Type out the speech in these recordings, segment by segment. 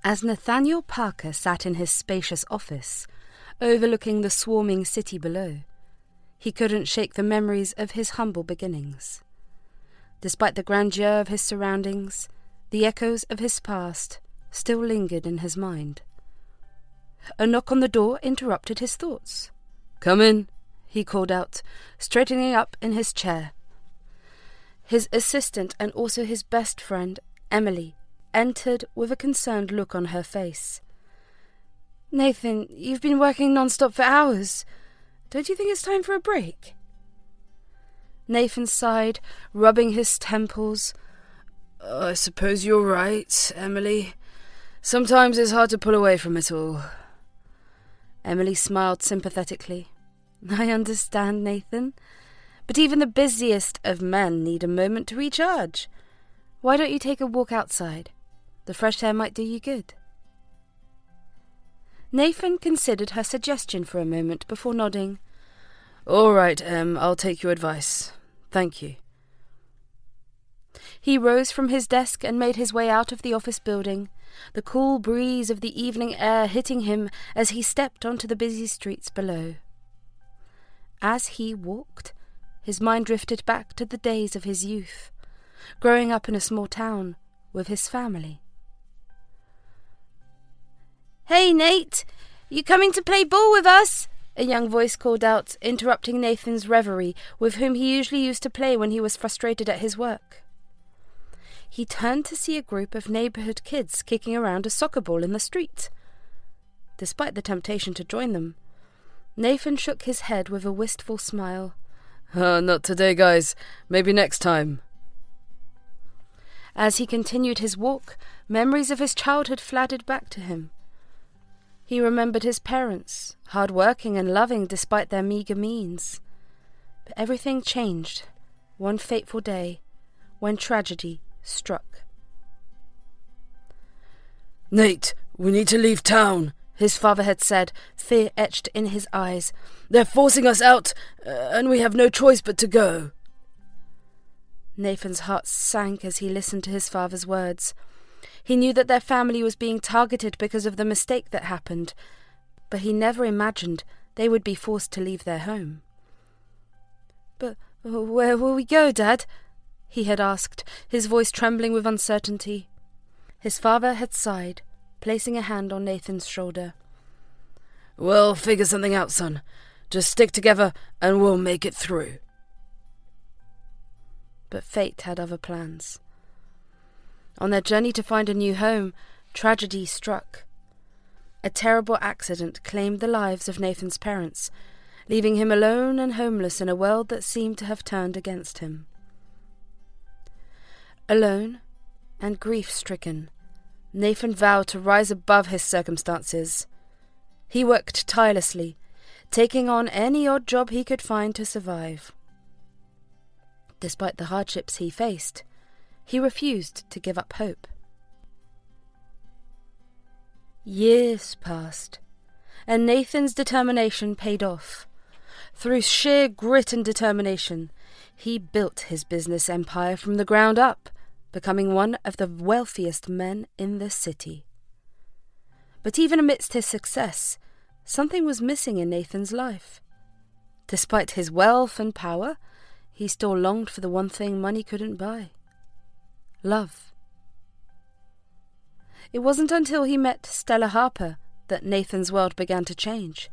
As Nathaniel Parker sat in his spacious office, overlooking the swarming city below, he couldn't shake the memories of his humble beginnings. Despite the grandeur of his surroundings, the echoes of his past still lingered in his mind. A knock on the door interrupted his thoughts. "Come in," he called out, straightening up in his chair. His assistant and also his best friend, Emily, entered with a concerned look on her face. "Nathan, you've been working nonstop for hours. Don't you think it's time for a break?" Nathan sighed, rubbing his temples. "I suppose you're right, Emily. Sometimes it's hard to pull away from it all." Emily smiled sympathetically. "I understand, Nathan. But even the busiest of men need a moment to recharge. Why don't you take a walk outside? The fresh air might do you good." Nathan considered her suggestion for a moment before nodding. "All right, Em, I'll take your advice. Thank you." He rose from his desk and made his way out of the office building, the cool breeze of the evening air hitting him as he stepped onto the busy streets below. As he walked, his mind drifted back to the days of his youth, growing up in a small town with his family. "Hey, Nate! You coming to play ball with us?" a young voice called out, interrupting Nathan's reverie, with whom he usually used to play when he was frustrated at his work. He turned to see a group of neighborhood kids kicking around a soccer ball in the street. Despite the temptation to join them, Nathan shook his head with a wistful smile. Not today, guys. Maybe next time." As he continued his walk, memories of his childhood flooded back to him. He remembered his parents, hard-working and loving despite their meagre means. But everything changed one fateful day when tragedy struck. "Nate, we need to leave town," his father had said, fear etched in his eyes. "They're forcing us out, and we have no choice but to go." Nathan's heart sank as he listened to his father's words. He knew that their family was being targeted because of the mistake that happened, but he never imagined they would be forced to leave their home. "But where will we go, Dad?" he had asked, his voice trembling with uncertainty. His father had sighed, placing a hand on Nathan's shoulder. "We'll figure something out, son. Just stick together and we'll make it through." But fate had other plans. On their journey to find a new home, tragedy struck. A terrible accident claimed the lives of Nathan's parents, leaving him alone and homeless in a world that seemed to have turned against him. Alone and grief-stricken, Nathan vowed to rise above his circumstances. He worked tirelessly, taking on any odd job he could find to survive. Despite the hardships he faced, he refused to give up hope. Years passed, and Nathan's determination paid off. Through sheer grit and determination, he built his business empire from the ground up, becoming one of the wealthiest men in the city. But even amidst his success, something was missing in Nathan's life. Despite his wealth and power, he still longed for the one thing money couldn't buy: love. It wasn't until he met Stella Harper that Nathan's world began to change.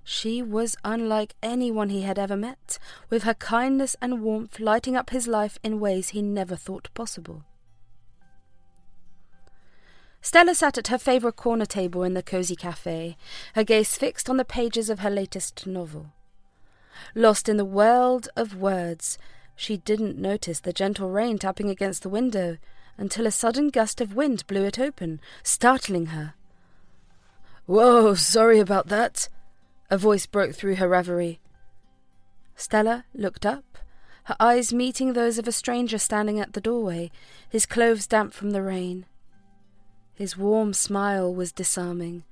She was unlike anyone he had ever met, with her kindness and warmth lighting up his life in ways he never thought possible. Stella sat at her favourite corner table in the cosy cafe, her gaze fixed on the pages of her latest novel. Lost in the world of words, she didn't notice the gentle rain tapping against the window until a sudden gust of wind blew it open, startling her. "Whoa, sorry about that," a voice broke through her reverie. Stella looked up, her eyes meeting those of a stranger standing at the doorway, his clothes damp from the rain. His warm smile was disarming,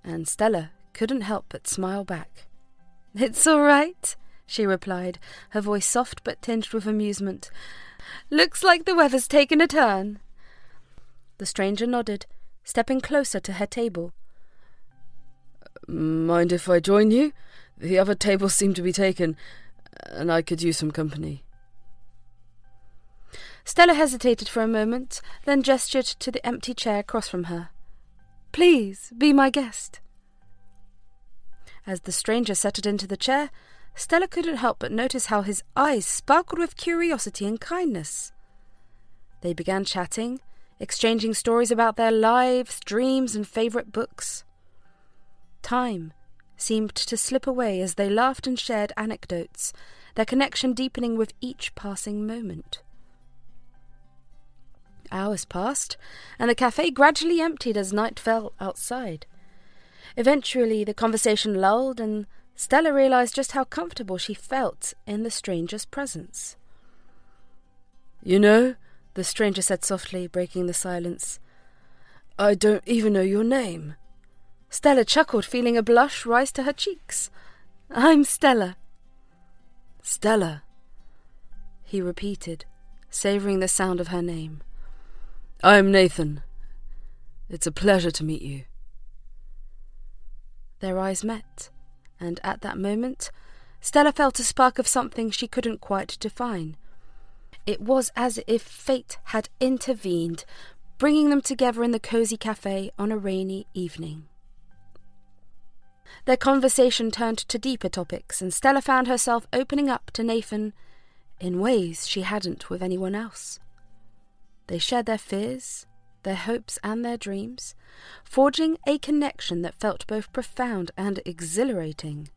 and Stella couldn't help but smile back. "It's all right," she replied, her voice soft but tinged with amusement. "Looks like the weather's taken a turn." The stranger nodded, stepping closer to her table. Mind if I join you? The other tables seem to be taken, and I could use some company. Stella hesitated for a moment, then gestured to the empty chair across from her. Please, be my guest. As the stranger settled into the chair, Stella couldn't help but notice how his eyes sparkled with curiosity and kindness. They began chatting, exchanging stories about their lives, dreams, and favourite books. Time seemed to slip away as they laughed and shared anecdotes, their connection deepening with each passing moment. Hours passed, and the cafe gradually emptied as night fell outside. Eventually, the conversation lulled, and Stella realised just how comfortable she felt in the stranger's presence. You know, the stranger said softly, breaking the silence, I don't even know your name. Stella chuckled, feeling a blush rise to her cheeks. I'm Stella. Stella, he repeated, savouring the sound of her name. I'm Nathan. It's a pleasure to meet you. Their eyes met, and at that moment, Stella felt a spark of something she couldn't quite define. It was as if fate had intervened, bringing them together in the cosy cafe on a rainy evening. Their conversation turned to deeper topics, and Stella found herself opening up to Nathan in ways she hadn't with anyone else. They shared their fears, their hopes and their dreams, forging a connection that felt both profound and exhilarating.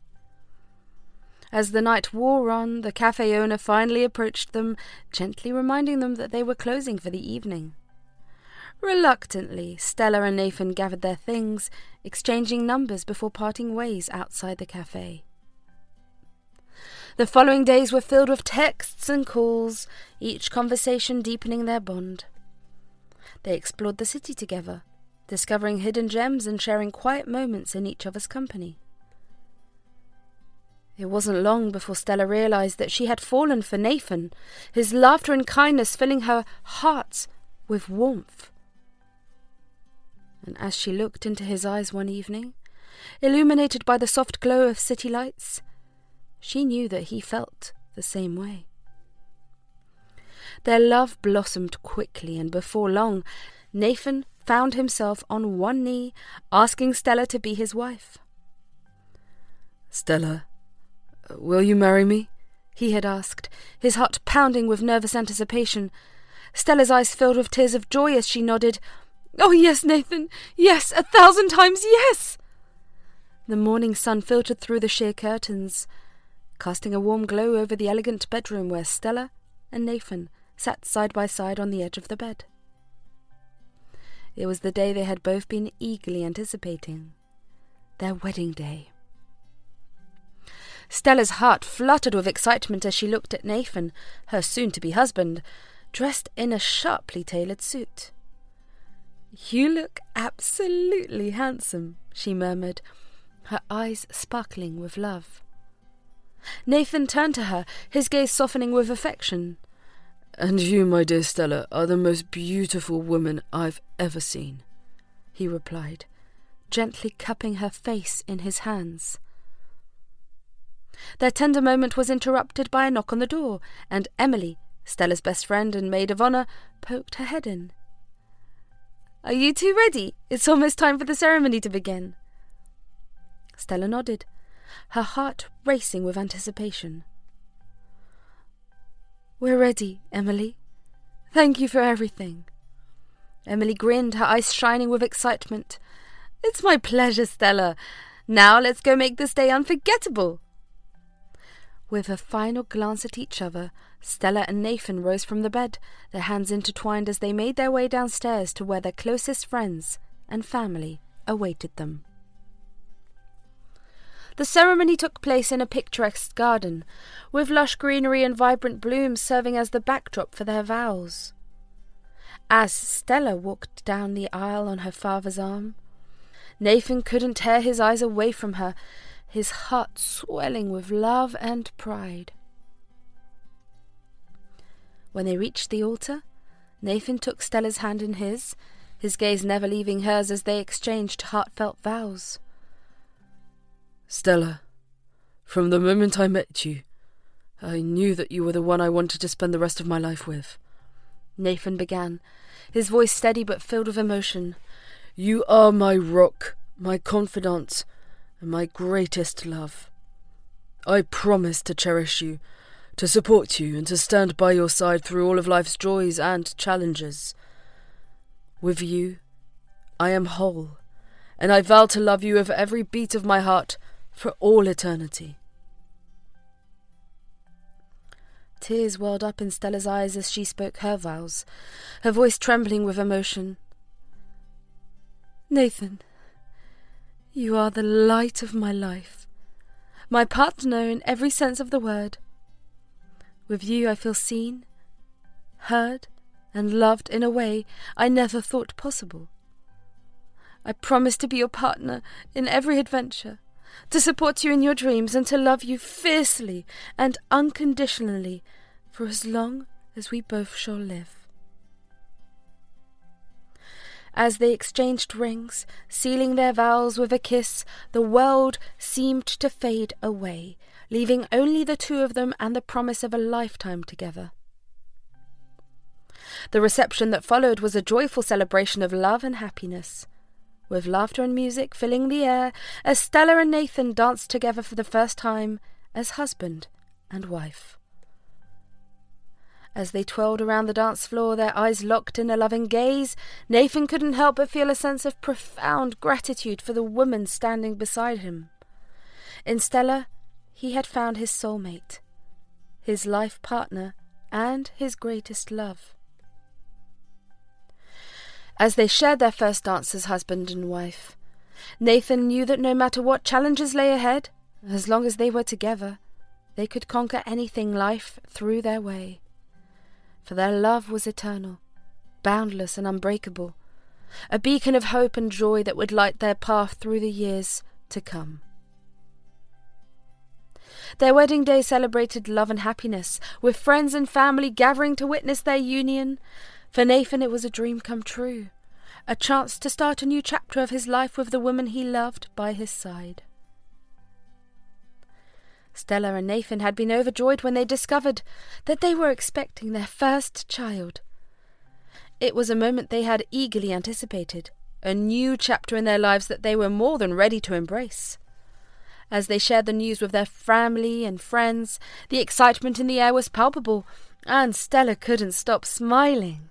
As the night wore on, the cafe owner finally approached them, gently reminding them that they were closing for the evening. Reluctantly, Stella and Nathan gathered their things, exchanging numbers before parting ways outside the cafe. The following days were filled with texts and calls, each conversation deepening their bond. They explored the city together, discovering hidden gems and sharing quiet moments in each other's company. It wasn't long before Stella realised that she had fallen for Nathan, his laughter and kindness filling her heart with warmth. And as she looked into his eyes one evening, illuminated by the soft glow of city lights, she knew that he felt the same way. Their love blossomed quickly, and before long, Nathan found himself on one knee, asking Stella to be his wife. Stella, will you marry me? He had asked, his heart pounding with nervous anticipation. Stella's eyes filled with tears of joy as she nodded. Oh, yes, Nathan, yes, 1,000 times yes! The morning sun filtered through the sheer curtains, casting a warm glow over the elegant bedroom where Stella and Nathan sat side by side on the edge of the bed. It was the day they had both been eagerly anticipating, their wedding day. Stella's heart fluttered with excitement as she looked at Nathan, her soon-to-be husband, dressed in a sharply tailored suit. You look absolutely handsome, she murmured, her eyes sparkling with love. Nathan turned to her, his gaze softening with affection. And you, my dear Stella, are the most beautiful woman I've ever seen, he replied, gently cupping her face in his hands. Their tender moment was interrupted by a knock on the door, and Emily, Stella's best friend and maid of honour, poked her head in. Are you two ready? It's almost time for the ceremony to begin. Stella nodded, her heart racing with anticipation. We're ready, Emily. Thank you for everything. Emily grinned, her eyes shining with excitement. It's my pleasure, Stella. Now let's go make this day unforgettable. With a final glance at each other, Stella and Nathan rose from the bed, their hands intertwined as they made their way downstairs to where their closest friends and family awaited them. The ceremony took place in a picturesque garden, with lush greenery and vibrant blooms serving as the backdrop for their vows. As Stella walked down the aisle on her father's arm, Nathan couldn't tear his eyes away from her, his heart swelling with love and pride. When they reached the altar, Nathan took Stella's hand in his, his gaze never leaving hers as they exchanged heartfelt vows. Stella, from the moment I met you, I knew that you were the one I wanted to spend the rest of my life with. Nathan began, his voice steady but filled with emotion. You are my rock, my confidant, and my greatest love. I promise to cherish you, to support you, and to stand by your side through all of life's joys and challenges. With you, I am whole, and I vow to love you with every beat of my heart for all eternity. Tears welled up in Stella's eyes as she spoke her vows, her voice trembling with emotion. Nathan, you are the light of my life, my partner in every sense of the word. With you I feel seen, heard, and loved in a way I never thought possible. I promise to be your partner in every adventure, to support you in your dreams, and to love you fiercely and unconditionally for as long as we both shall live. As they exchanged rings, sealing their vows with a kiss, the world seemed to fade away, leaving only the two of them and the promise of a lifetime together. The reception that followed was a joyful celebration of love and happiness. With laughter and music filling the air, as Stella and Nathan danced together for the first time as husband and wife. As they twirled around the dance floor, their eyes locked in a loving gaze, Nathan couldn't help but feel a sense of profound gratitude for the woman standing beside him. In Stella, he had found his soulmate, his life partner, and his greatest love. As they shared their first dance as husband and wife, Nathan knew that no matter what challenges lay ahead, as long as they were together, they could conquer anything life threw their way. For their love was eternal, boundless and unbreakable, a beacon of hope and joy that would light their path through the years to come. Their wedding day celebrated love and happiness, with friends and family gathering to witness their union. For Nathan it was a dream come true, a chance to start a new chapter of his life with the woman he loved by his side. Stella and Nathan had been overjoyed when they discovered that they were expecting their first child. It was a moment they had eagerly anticipated, a new chapter in their lives that they were more than ready to embrace. As they shared the news with their family and friends, the excitement in the air was palpable, and Stella couldn't stop smiling.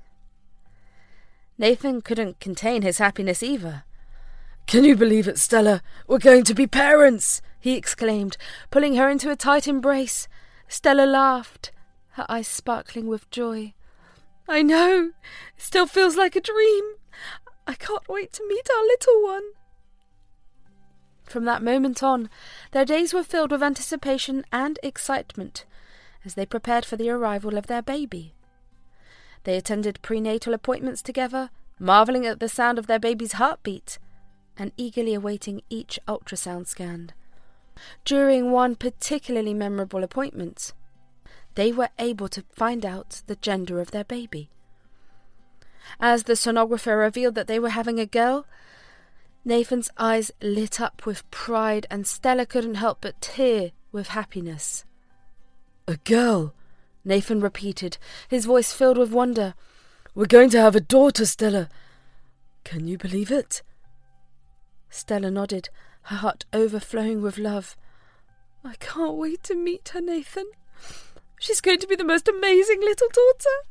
Nathan couldn't contain his happiness either. Can you believe it, Stella? We're going to be parents! He exclaimed, pulling her into a tight embrace. Stella laughed, her eyes sparkling with joy. I know! It still feels like a dream. I can't wait to meet our little one. From that moment on, their days were filled with anticipation and excitement as they prepared for the arrival of their baby. They attended prenatal appointments together, marvelling at the sound of their baby's heartbeat and eagerly awaiting each ultrasound scan. During one particularly memorable appointment, they were able to find out the gender of their baby. As the sonographer revealed that they were having a girl, Nathan's eyes lit up with pride and Stella couldn't help but tear with happiness. A girl, Nathan repeated, his voice filled with wonder. We're going to have a daughter, Stella. Can you believe it? Stella nodded, her heart overflowing with love. I can't wait to meet her, Nathan. She's going to be the most amazing little daughter.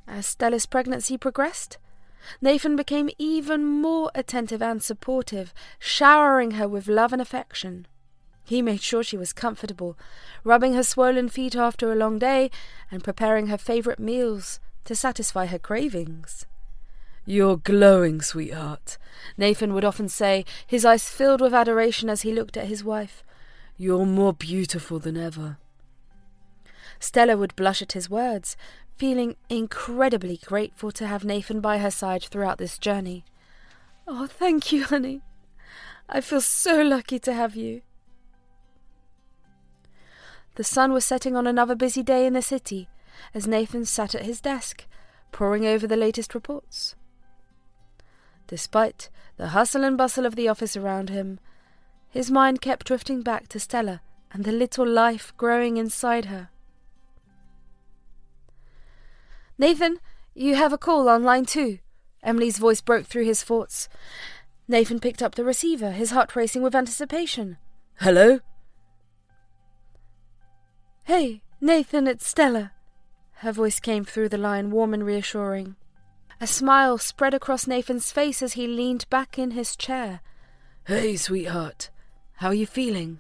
As Stella's pregnancy progressed, Nathan became even more attentive and supportive, showering her with love and affection. He made sure she was comfortable, rubbing her swollen feet after a long day and preparing her favourite meals to satisfy her cravings. You're glowing, sweetheart, Nathan would often say, his eyes filled with adoration as he looked at his wife. You're more beautiful than ever. Stella would blush at his words, feeling incredibly grateful to have Nathan by her side throughout this journey. Oh, thank you, honey. I feel so lucky to have you. The sun was setting on another busy day in the city as Nathan sat at his desk, poring over the latest reports. Despite the hustle and bustle of the office around him, his mind kept drifting back to Stella and the little life growing inside her. "Nathan, you have a call on line 2. Emily's voice broke through his thoughts. Nathan picked up the receiver, his heart racing with anticipation. "Hello?" "Hey, Nathan, it's Stella." Her voice came through the line, warm and reassuring. A smile spread across Nathan's face as he leaned back in his chair. "Hey, sweetheart. How are you feeling?"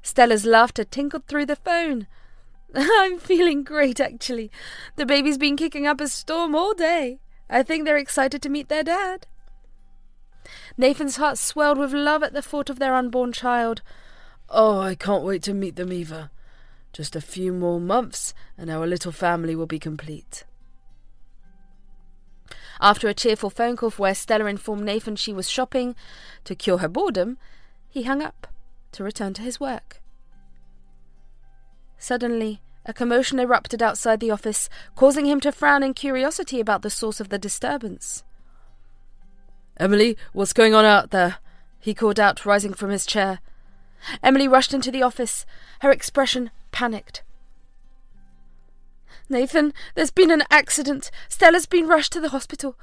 Stella's laughter tinkled through the phone. "I'm feeling great, actually. The baby's been kicking up a storm all day. I think they're excited to meet their dad." Nathan's heart swelled with love at the thought of their unborn child. "Oh, I can't wait to meet them either. Just a few more months and our little family will be complete." After a cheerful phone call where Stella informed Nathan she was shopping to cure her boredom, he hung up to return to his work. Suddenly, a commotion erupted outside the office, causing him to frown in curiosity about the source of the disturbance. "Emily, what's going on out there?" he called out, rising from his chair. Emily rushed into the office, her expression panicked. "Nathan, there's been an accident. Stella's been rushed to the hospital."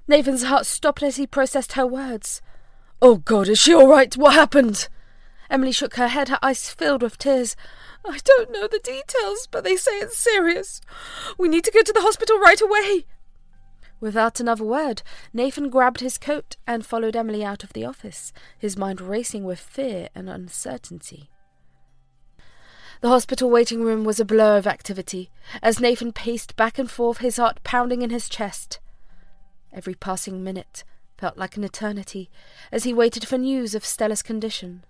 Nathan's heart stopped as he processed her words. "Oh God, is she all right? What happened?" Emily shook her head, her eyes filled with tears. "I don't know the details, but they say it's serious. We need to go to the hospital right away." Without another word, Nathan grabbed his coat and followed Emily out of the office, his mind racing with fear and uncertainty. The hospital waiting room was a blur of activity, as Nathan paced back and forth, his heart pounding in his chest. Every passing minute felt like an eternity, as he waited for news of Stella's condition.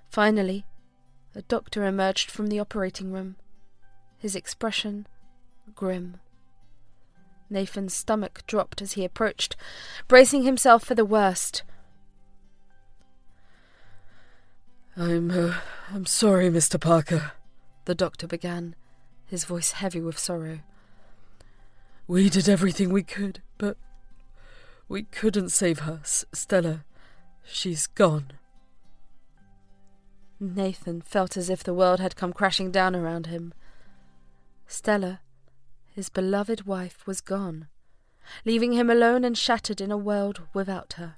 Finally, a doctor emerged from the operating room, his expression grim. Nathan's stomach dropped as he approached, bracing himself for the worst. I'm sorry, Mr. Parker," the doctor began, his voice heavy with sorrow. "We did everything we could, but we couldn't save her. Stella, she's gone." Nathan felt as if the world had come crashing down around him. Stella, his beloved wife, was gone, leaving him alone and shattered in a world without her.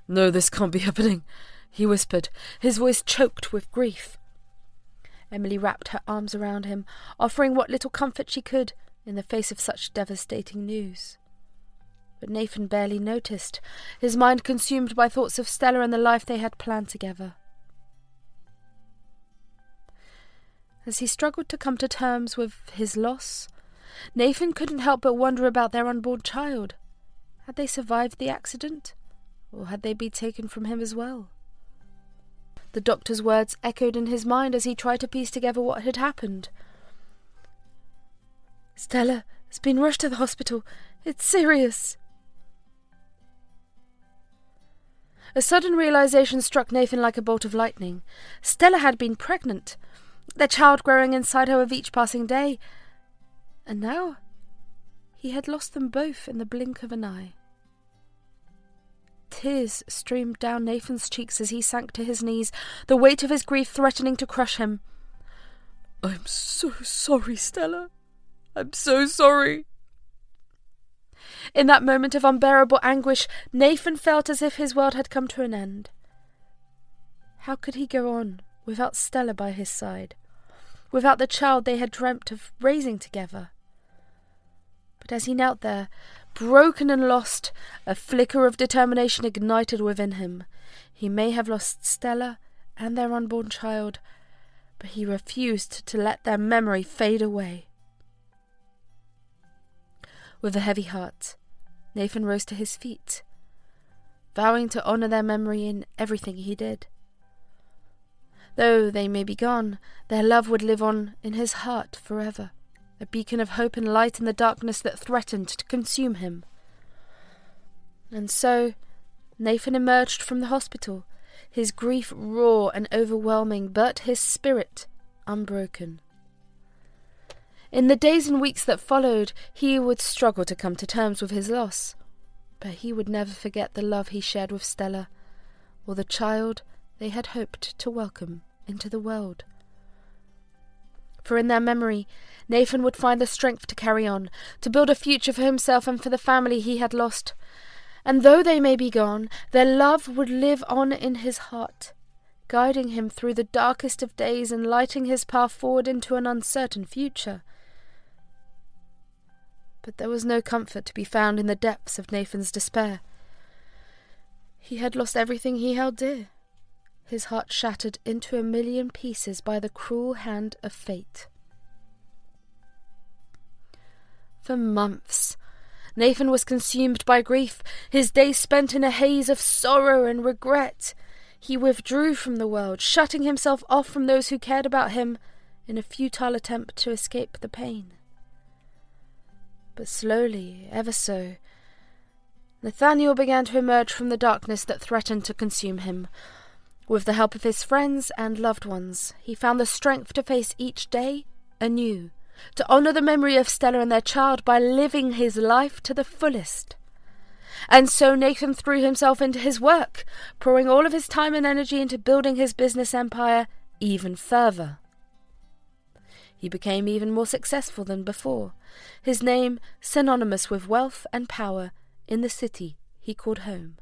No, this can't be happening," he whispered, his voice choked with grief. Emily wrapped her arms around him, offering what little comfort she could in the face of such devastating news. But Nathan barely noticed, his mind consumed by thoughts of Stella and the life they had planned together. As he struggled to come to terms with his loss, Nathan couldn't help but wonder about their unborn child. Had they survived the accident, or had they been taken from him as well? The doctor's words echoed in his mind as he tried to piece together what had happened. "Stella has been rushed to the hospital. It's serious." A sudden realization struck Nathan like a bolt of lightning. Stella had been pregnant, their child growing inside her with each passing day, and now he had lost them both in the blink of an eye. Tears streamed down Nathan's cheeks as he sank to his knees, the weight of his grief threatening to crush him. "I'm so sorry, Stella. I'm so sorry." In that moment of unbearable anguish, Nathan felt as if his world had come to an end. How could he go on without Stella by his side, without the child they had dreamt of raising together? But as he knelt there, broken and lost, a flicker of determination ignited within him. He may have lost Stella and their unborn child, but he refused to let their memory fade away. With a heavy heart, Nathan rose to his feet, vowing to honour their memory in everything he did. Though they may be gone, their love would live on in his heart forever, a beacon of hope and light in the darkness that threatened to consume him. And so Nathan emerged from the hospital, his grief raw and overwhelming, but his spirit unbroken. In the days and weeks that followed, he would struggle to come to terms with his loss, but he would never forget the love he shared with Stella, or the child they had hoped to welcome into the world. For in their memory, Nathan would find the strength to carry on, to build a future for himself and for the family he had lost. And though they may be gone, their love would live on in his heart, guiding him through the darkest of days and lighting his path forward into an uncertain future. But there was no comfort to be found in the depths of Nathan's despair. He had lost everything he held dear, his heart shattered into a million pieces by the cruel hand of fate. For months, Nathan was consumed by grief, his days spent in a haze of sorrow and regret. He withdrew from the world, shutting himself off from those who cared about him in a futile attempt to escape the pain. But slowly, ever so, Nathaniel began to emerge from the darkness that threatened to consume him. With the help of his friends and loved ones, he found the strength to face each day anew, to honour the memory of Stella and their child by living his life to the fullest. And so Nathan threw himself into his work, pouring all of his time and energy into building his business empire even further. He became even more successful than before, his name synonymous with wealth and power in the city he called home.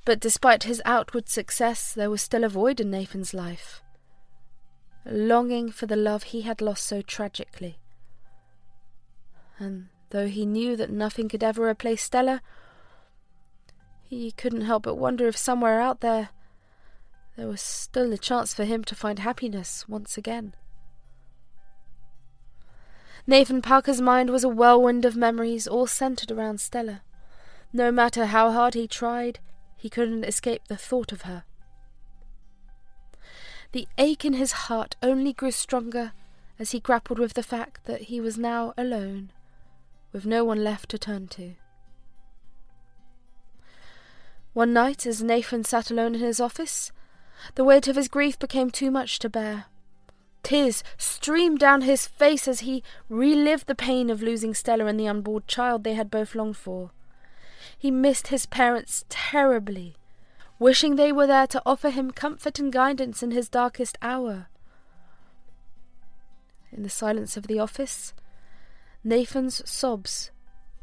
But despite his outward success, there was still a void in Nathan's life, a longing for the love he had lost so tragically. And though he knew that nothing could ever replace Stella, he couldn't help but wonder if somewhere out there was still a chance for him to find happiness once again. Nathan Parker's mind was a whirlwind of memories, all centred around Stella. No matter how hard he tried, he couldn't escape the thought of her. The ache in his heart only grew stronger as he grappled with the fact that he was now alone, with no one left to turn to. One night, as Nathan sat alone in his office, the weight of his grief became too much to bear. Tears streamed down his face as he relived the pain of losing Stella and the unborn child they had both longed for. He missed his parents terribly, wishing they were there to offer him comfort and guidance in his darkest hour. In the silence of the office, Nathan's sobs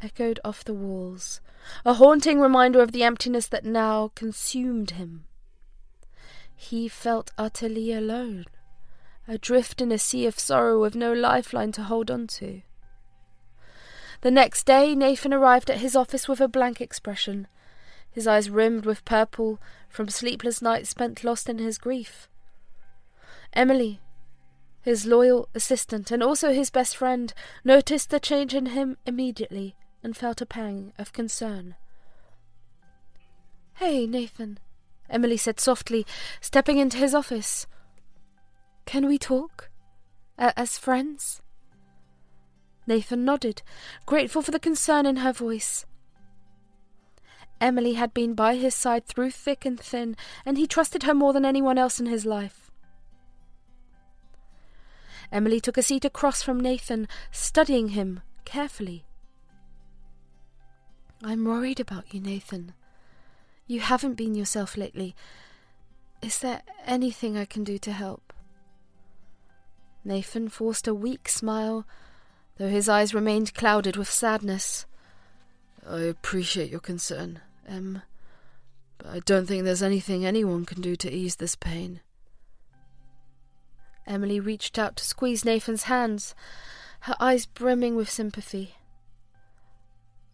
echoed off the walls, a haunting reminder of the emptiness that now consumed him. He felt utterly alone, adrift in a sea of sorrow with no lifeline to hold on to. The next day, Nathan arrived at his office with a blank expression, his eyes rimmed with purple from sleepless nights spent lost in his grief. Emily, his loyal assistant and also his best friend, noticed the change in him immediately and felt a pang of concern. "Hey, Nathan," Emily said softly, stepping into his office. "Can we talk? As friends?" Nathan nodded, grateful for the concern in her voice. Emily had been by his side through thick and thin, and he trusted her more than anyone else in his life. Emily took a seat across from Nathan, studying him carefully. "I'm worried about you, Nathan. You haven't been yourself lately. Is there anything I can do to help?" Nathan forced a weak smile, though his eyes remained clouded with sadness. "I appreciate your concern, Em, but I don't think there's anything anyone can do to ease this pain." Emily reached out to squeeze Nathan's hands, her eyes brimming with sympathy.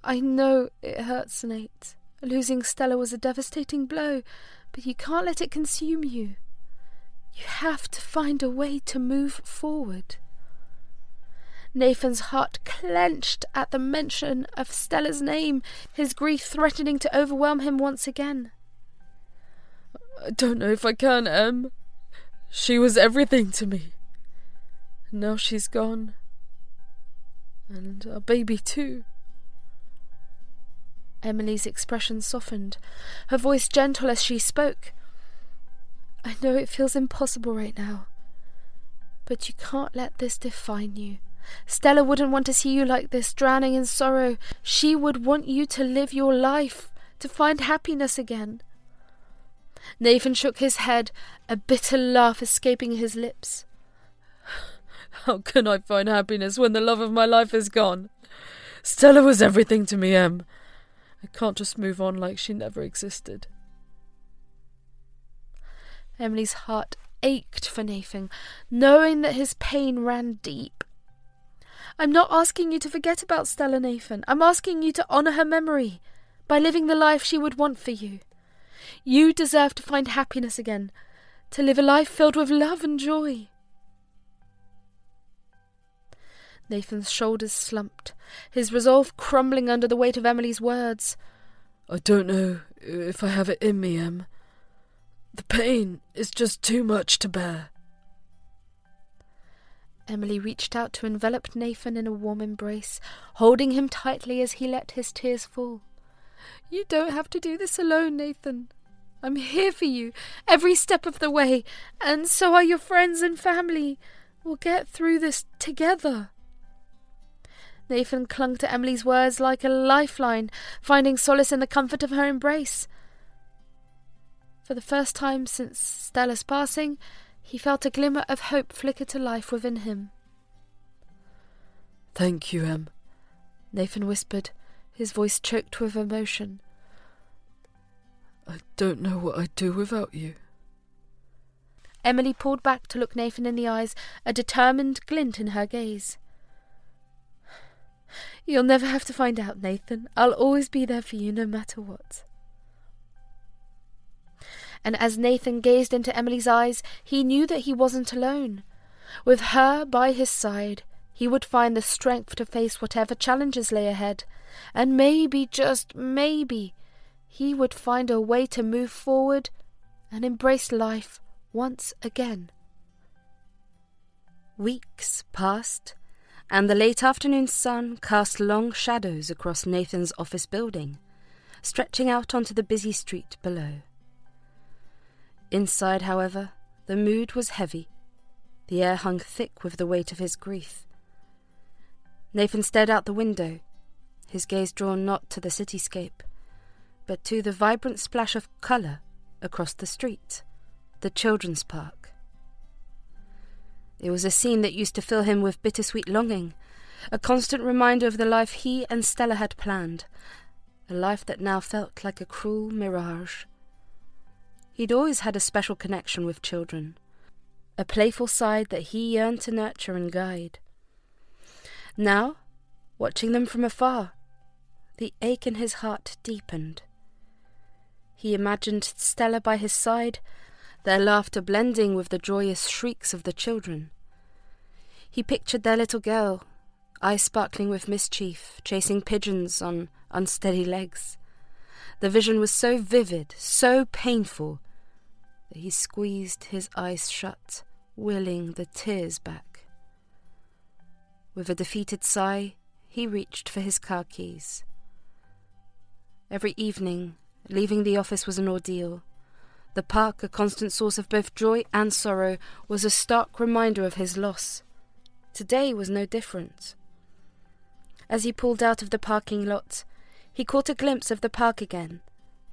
"I know it hurts, Nate. Losing Stella was a devastating blow, but you can't let it consume you. You have to find a way to move forward." Nathan's heart clenched at the mention of Stella's name, his grief threatening to overwhelm him once again. "I don't know if I can, Em. She was everything to me. Now she's gone. And our baby too." Emily's expression softened, her voice gentle as she spoke. "I know it feels impossible right now, But you can't let this define you. Stella wouldn't want to see you like this, drowning in sorrow. She would want you to live your life, to find happiness again. Nathan shook his head, a bitter laugh escaping his lips. How can I find happiness when the love of my life is gone? Stella was everything to me, Em. I can't just move on like she never existed. Emily's heart ached for Nathan, knowing that his pain ran deep. I'm not asking you to forget about Stella, Nathan. I'm asking you to honour her memory by living the life she would want for you. You deserve to find happiness again, to live a life filled with love and joy. Nathan's shoulders slumped, his resolve crumbling under the weight of Emily's words. I don't know if I have it in me, Em. The pain is just too much to bear. Emily reached out to envelop Nathan in a warm embrace, holding him tightly as he let his tears fall. You don't have to do this alone, Nathan. I'm here for you, every step of the way, and so are your friends and family. We'll get through this together. Nathan clung to Emily's words like a lifeline, finding solace in the comfort of her embrace. For the first time since Stella's passing, he felt a glimmer of hope flicker to life within him. Thank you, Em, Nathan whispered, his voice choked with emotion. I don't know what I'd do without you. Emily pulled back to look Nathan in the eyes, a determined glint in her gaze. You'll never have to find out, Nathan. I'll always be there for you, no matter what. And as Nathan gazed into Emily's eyes, he knew that he wasn't alone. With her by his side, he would find the strength to face whatever challenges lay ahead, and maybe, just maybe, he would find a way to move forward and embrace life once again. Weeks passed, and the late afternoon sun cast long shadows across Nathan's office building, stretching out onto the busy street below. Inside, however, the mood was heavy. The air hung thick with the weight of his grief. Nathan stared out the window, his gaze drawn not to the cityscape, but to the vibrant splash of colour across the street, the children's park. It was a scene that used to fill him with bittersweet longing, a constant reminder of the life he and Stella had planned, a life that now felt like a cruel mirage. He'd always had a special connection with children, a playful side that he yearned to nurture and guide. Now, watching them from afar, the ache in his heart deepened. He imagined Stella by his side, their laughter blending with the joyous shrieks of the children. He pictured their little girl, eyes sparkling with mischief, chasing pigeons on unsteady legs. The vision was so vivid, so painful, that he squeezed his eyes shut, willing the tears back. With a defeated sigh, he reached for his car keys. Every evening, leaving the office was an ordeal. The park, a constant source of both joy and sorrow, was a stark reminder of his loss. Today was no different. As he pulled out of the parking lot, he caught a glimpse of the park again,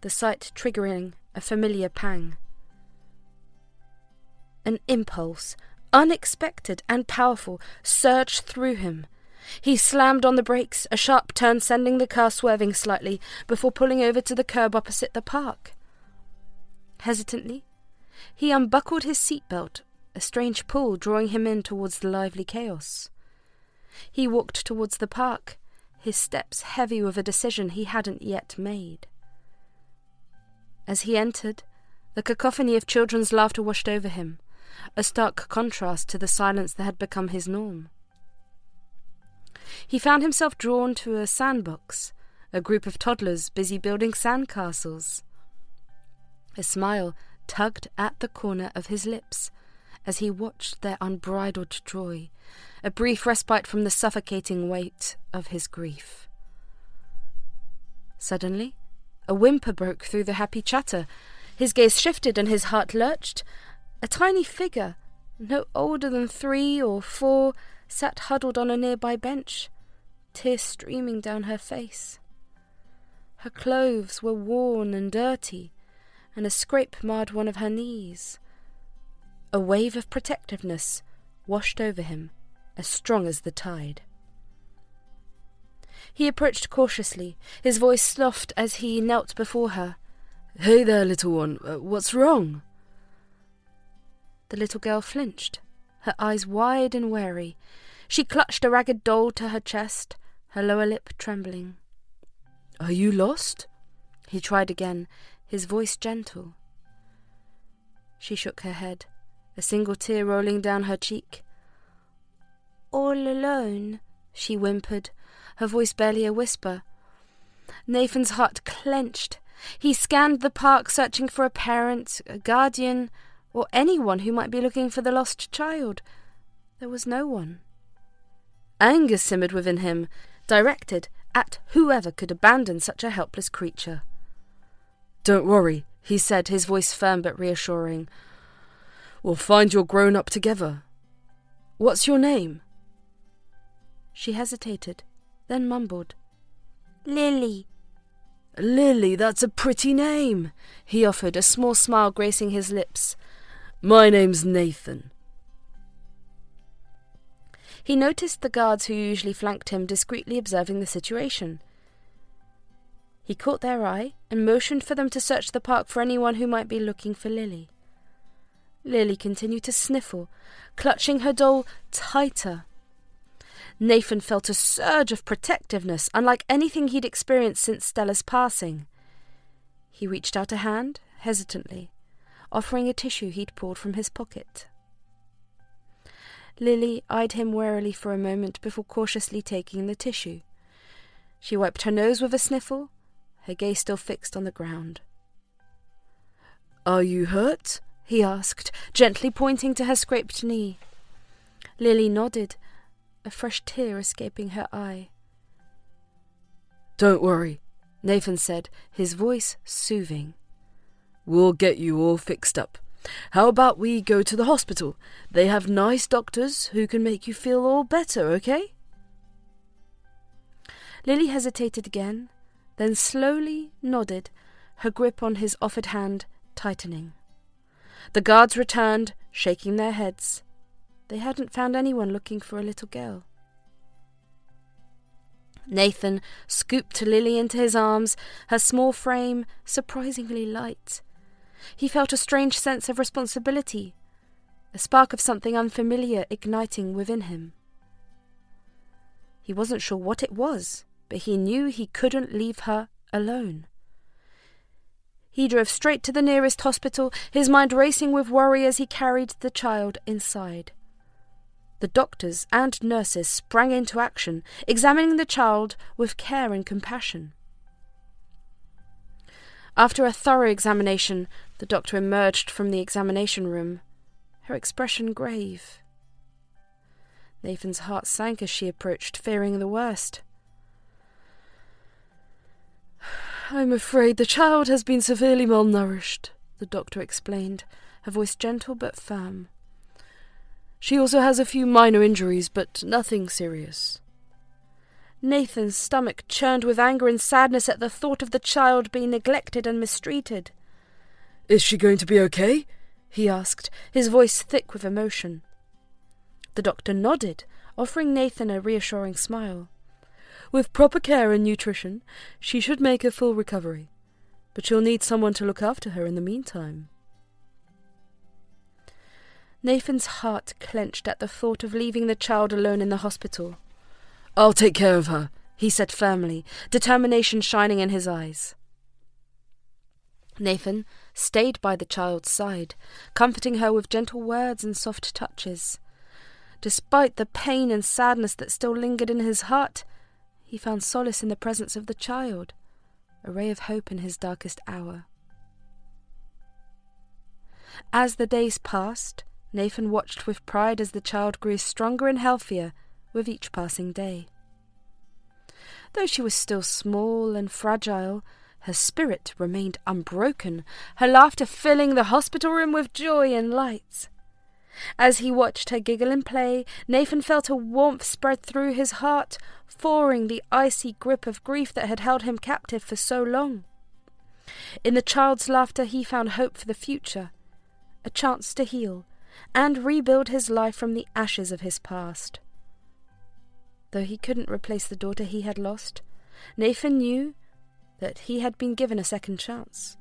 the sight triggering a familiar pang. An impulse, unexpected and powerful, surged through him. He slammed on the brakes, a sharp turn sending the car swerving slightly before pulling over to the curb opposite the park. Hesitantly, he unbuckled his seatbelt, a strange pull drawing him in towards the lively chaos. He walked towards the park, his steps heavy with a decision he hadn't yet made. As he entered, the cacophony of children's laughter washed over him, a stark contrast to the silence that had become his norm. He found himself drawn to a sandbox, a group of toddlers busy building sandcastles. A smile tugged at the corner of his lips as he watched their unbridled joy, a brief respite from the suffocating weight of his grief. Suddenly, a whimper broke through the happy chatter. His gaze shifted and his heart lurched. A tiny figure, no older than 3 or 4, sat huddled on a nearby bench, tears streaming down her face. Her clothes were worn and dirty, and a scrape marred one of her knees. A wave of protectiveness washed over him, as strong as the tide. He approached cautiously, his voice soft as he knelt before her. "Hey there, little one. What's wrong?" The little girl flinched, her eyes wide and wary. She clutched a ragged doll to her chest, her lower lip trembling. "Are you lost?" He tried again, his voice gentle. She shook her head, a single tear rolling down her cheek. "All alone," she whimpered, her voice barely a whisper. Nathan's heart clenched. He scanned the park, searching for a parent, a guardian, or anyone who might be looking for the lost child. There was no one. Anger simmered within him, directed at whoever could abandon such a helpless creature. "Don't worry," he said, his voice firm but reassuring. "We'll find your grown-up together. What's your name?" She hesitated, then mumbled, "Lily." "Lily, that's a pretty name," he offered, a small smile gracing his lips. "My name's Nathan." He noticed the guards who usually flanked him discreetly observing the situation. He caught their eye and motioned for them to search the park for anyone who might be looking for Lily. Lily continued to sniffle, clutching her doll tighter. Nathan felt a surge of protectiveness, unlike anything he'd experienced since Stella's passing. He reached out a hand, hesitantly, offering a tissue he'd pulled from his pocket. Lily eyed him warily for a moment before cautiously taking the tissue. She wiped her nose with a sniffle, her gaze still fixed on the ground. "Are you hurt?" he asked, gently pointing to her scraped knee. Lily nodded, a fresh tear escaping her eye. "Don't worry," Nathan said, his voice soothing. "We'll get you all fixed up. How about we go to the hospital? They have nice doctors who can make you feel all better, okay?" Lily hesitated again, then slowly nodded, her grip on his offered hand tightening. The guards returned, shaking their heads. They hadn't found anyone looking for a little girl. Nathan scooped Lily into his arms, her small frame surprisingly light. He felt a strange sense of responsibility, a spark of something unfamiliar igniting within him. He wasn't sure what it was, but he knew he couldn't leave her alone. He drove straight to the nearest hospital, his mind racing with worry as he carried the child inside. The doctors and nurses sprang into action, examining the child with care and compassion. After a thorough examination, the doctor emerged from the examination room, her expression grave. Nathan's heart sank as she approached, fearing the worst. "I'm afraid the child has been severely malnourished," the doctor explained, her voice gentle but firm. "She also has a few minor injuries, but nothing serious." Nathan's stomach churned with anger and sadness at the thought of the child being neglected and mistreated. "Is she going to be okay?" he asked, his voice thick with emotion. The doctor nodded, offering Nathan a reassuring smile. "With proper care and nutrition, she should make a full recovery, but she'll need someone to look after her in the meantime." Nathan's heart clenched at the thought of leaving the child alone in the hospital. "I'll take care of her," he said firmly, determination shining in his eyes. Nathan stayed by the child's side, comforting her with gentle words and soft touches. Despite the pain and sadness that still lingered in his heart, he found solace in the presence of the child, a ray of hope in his darkest hour. As the days passed, Nathan watched with pride as the child grew stronger and healthier with each passing day. Though she was still small and fragile, her spirit remained unbroken, her laughter filling the hospital room with joy and light. As he watched her giggle and play, Nathan felt a warmth spread through his heart, thawing the icy grip of grief that had held him captive for so long. In the child's laughter he found hope for the future, a chance to heal and rebuild his life from the ashes of his past. Though he couldn't replace the daughter he had lost, Nathan knew that he had been given a second chance.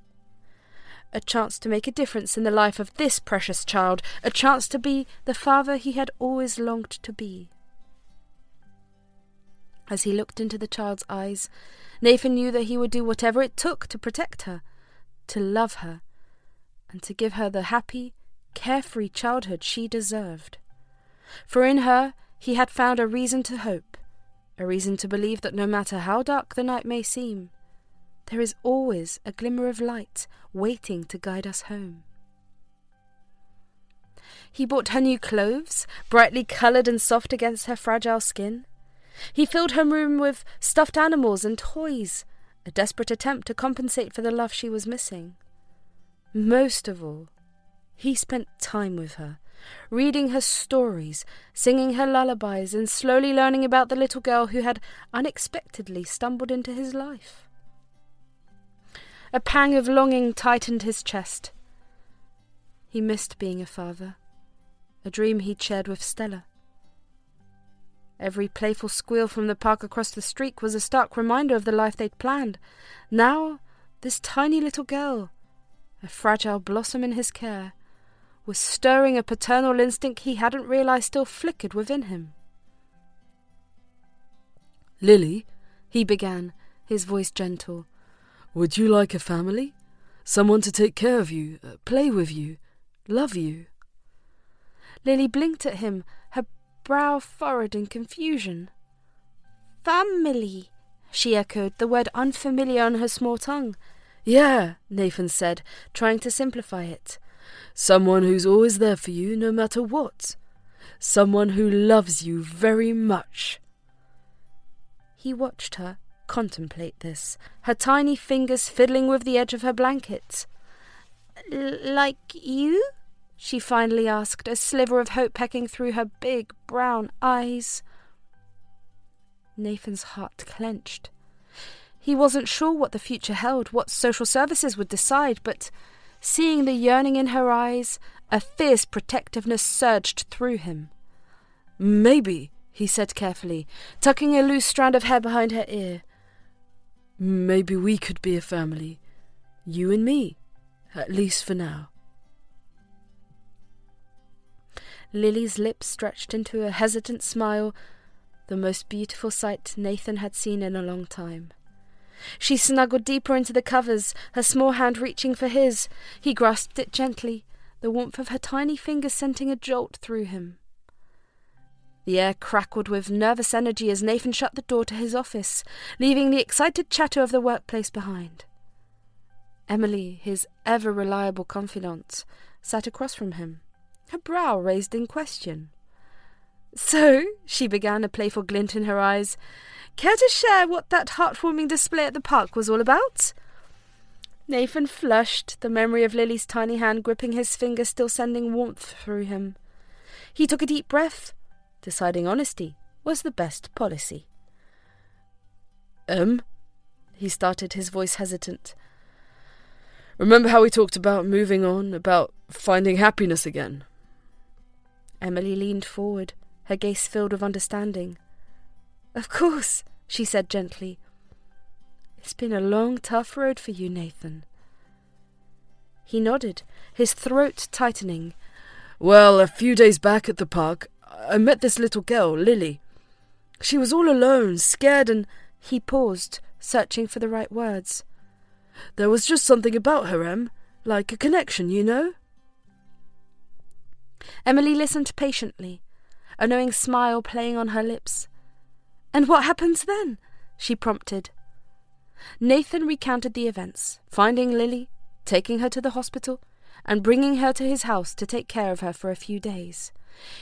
A chance to make a difference in the life of this precious child, a chance to be the father he had always longed to be. As he looked into the child's eyes, Nathan knew that he would do whatever it took to protect her, to love her, and to give her the happy, carefree childhood she deserved. For in her he had found a reason to hope, a reason to believe that no matter how dark the night may seem, there is always a glimmer of light waiting to guide us home. He bought her new clothes, brightly coloured and soft against her fragile skin. He filled her room with stuffed animals and toys, a desperate attempt to compensate for the love she was missing. Most of all, he spent time with her, reading her stories, singing her lullabies, and slowly learning about the little girl who had unexpectedly stumbled into his life. A pang of longing tightened his chest. He missed being a father, a dream he'd shared with Stella. Every playful squeal from the park across the street was a stark reminder of the life they'd planned. Now, this tiny little girl, a fragile blossom in his care, was stirring a paternal instinct he hadn't realized still flickered within him. "Lily," he began, his voice gentle, "would you like a family? Someone to take care of you, play with you, love you?" Lily blinked at him, her brow furrowed in confusion. "Family," she echoed, the word unfamiliar on her small tongue. "Yeah," Nathan said, trying to simplify it. "Someone who's always there for you, no matter what. Someone who loves you very much." He watched her contemplate this, her tiny fingers fiddling with the edge of her blanket. "Like you?" she finally asked, a sliver of hope pecking through her big brown eyes. Nathan's heart clenched. He wasn't sure what the future held, what social services would decide, but seeing the yearning in her eyes, a fierce protectiveness surged through him. "Maybe," he said carefully, tucking a loose strand of hair behind her ear. "Maybe we could be a family. You and me, at least for now." Lily's lips stretched into a hesitant smile, the most beautiful sight Nathan had seen in a long time. She snuggled deeper into the covers, her small hand reaching for his. He grasped it gently, the warmth of her tiny fingers sending a jolt through him. The air crackled with nervous energy as Nathan shut the door to his office, leaving the excited chatter of the workplace behind. Emily, his ever-reliable confidante, sat across from him, her brow raised in question. "So," she began, a playful glint in her eyes, "care to share what that heartwarming display at the park was all about?" Nathan flushed, the memory of Lily's tiny hand gripping his finger still sending warmth through him. He took a deep breath, deciding honesty was the best policy. He started, his voice hesitant. "Remember how we talked about moving on, about finding happiness again?" Emily leaned forward, her gaze filled with understanding. "Of course," she said gently. "It's been a long, tough road for you, Nathan." He nodded, his throat tightening. "Well, a few days back at the park, I met this little girl, Lily. She was all alone, scared, and..." He paused, searching for the right words. "There was just something about her, Em, like a connection, you know?" Emily listened patiently, a knowing smile playing on her lips. "And what happens then?" she prompted. Nathan recounted the events, finding Lily, taking her to the hospital, and bringing her to his house to take care of her for a few days.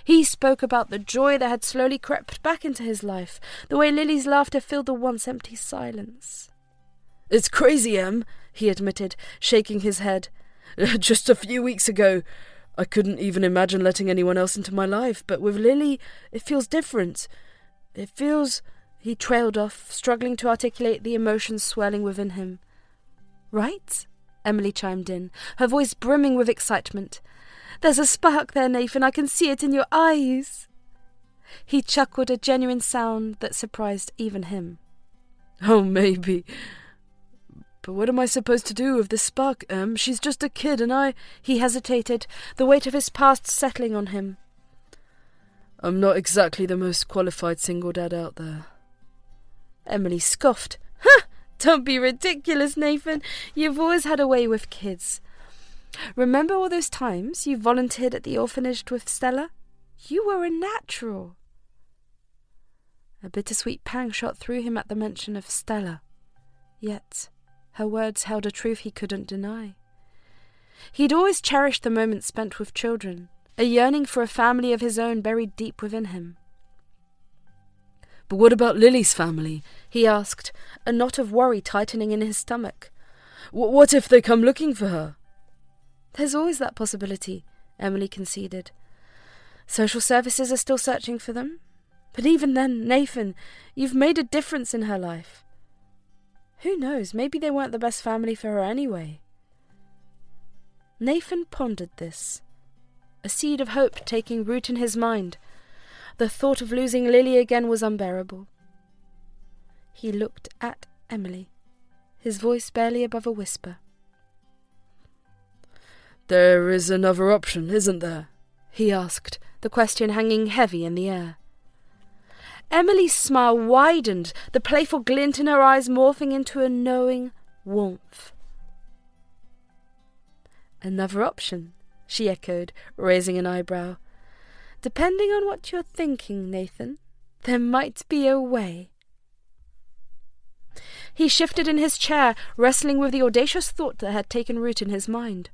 He spoke about the joy that had slowly crept back into his life, the way Lily's laughter filled the once empty silence. "It's crazy, Em," he admitted, shaking his head. "Just a few weeks ago, I couldn't even imagine letting anyone else into my life, but with Lily, it feels different. It feels... He trailed off, struggling to articulate the emotions swelling within him. Right? Emily chimed in, her voice brimming with excitement. There's a spark there, Nathan. I can see it in your eyes. He chuckled, a genuine sound that surprised even him. Oh, maybe. But what am I supposed to do with this spark, Em? She's just a kid and I... He hesitated, the weight of his past settling on him. I'm not exactly the most qualified single dad out there. Emily scoffed. "Huh! Don't be ridiculous, Nathan. You've always had a way with kids. Remember all those times you volunteered at the orphanage with Stella? You were a natural." A bittersweet pang shot through him at the mention of Stella. Yet her words held a truth he couldn't deny. He'd always cherished the moments spent with children, a yearning for a family of his own buried deep within him. But what about Lily's family? He asked, a knot of worry tightening in his stomach. What if they come looking for her? There's always that possibility, Emily conceded. Social services are still searching for them. But even then, Nathan, you've made a difference in her life. Who knows, maybe they weren't the best family for her anyway. Nathan pondered this, a seed of hope taking root in his mind. The thought of losing Lily again was unbearable. He looked at Emily, his voice barely above a whisper. There is another option, isn't there? He asked, the question hanging heavy in the air. Emily's smile widened, the playful glint in her eyes morphing into a knowing warmth. Another option, she echoed, raising an eyebrow. Depending on what you're thinking, Nathan, there might be a way. He shifted in his chair, wrestling with the audacious thought that had taken root in his mind.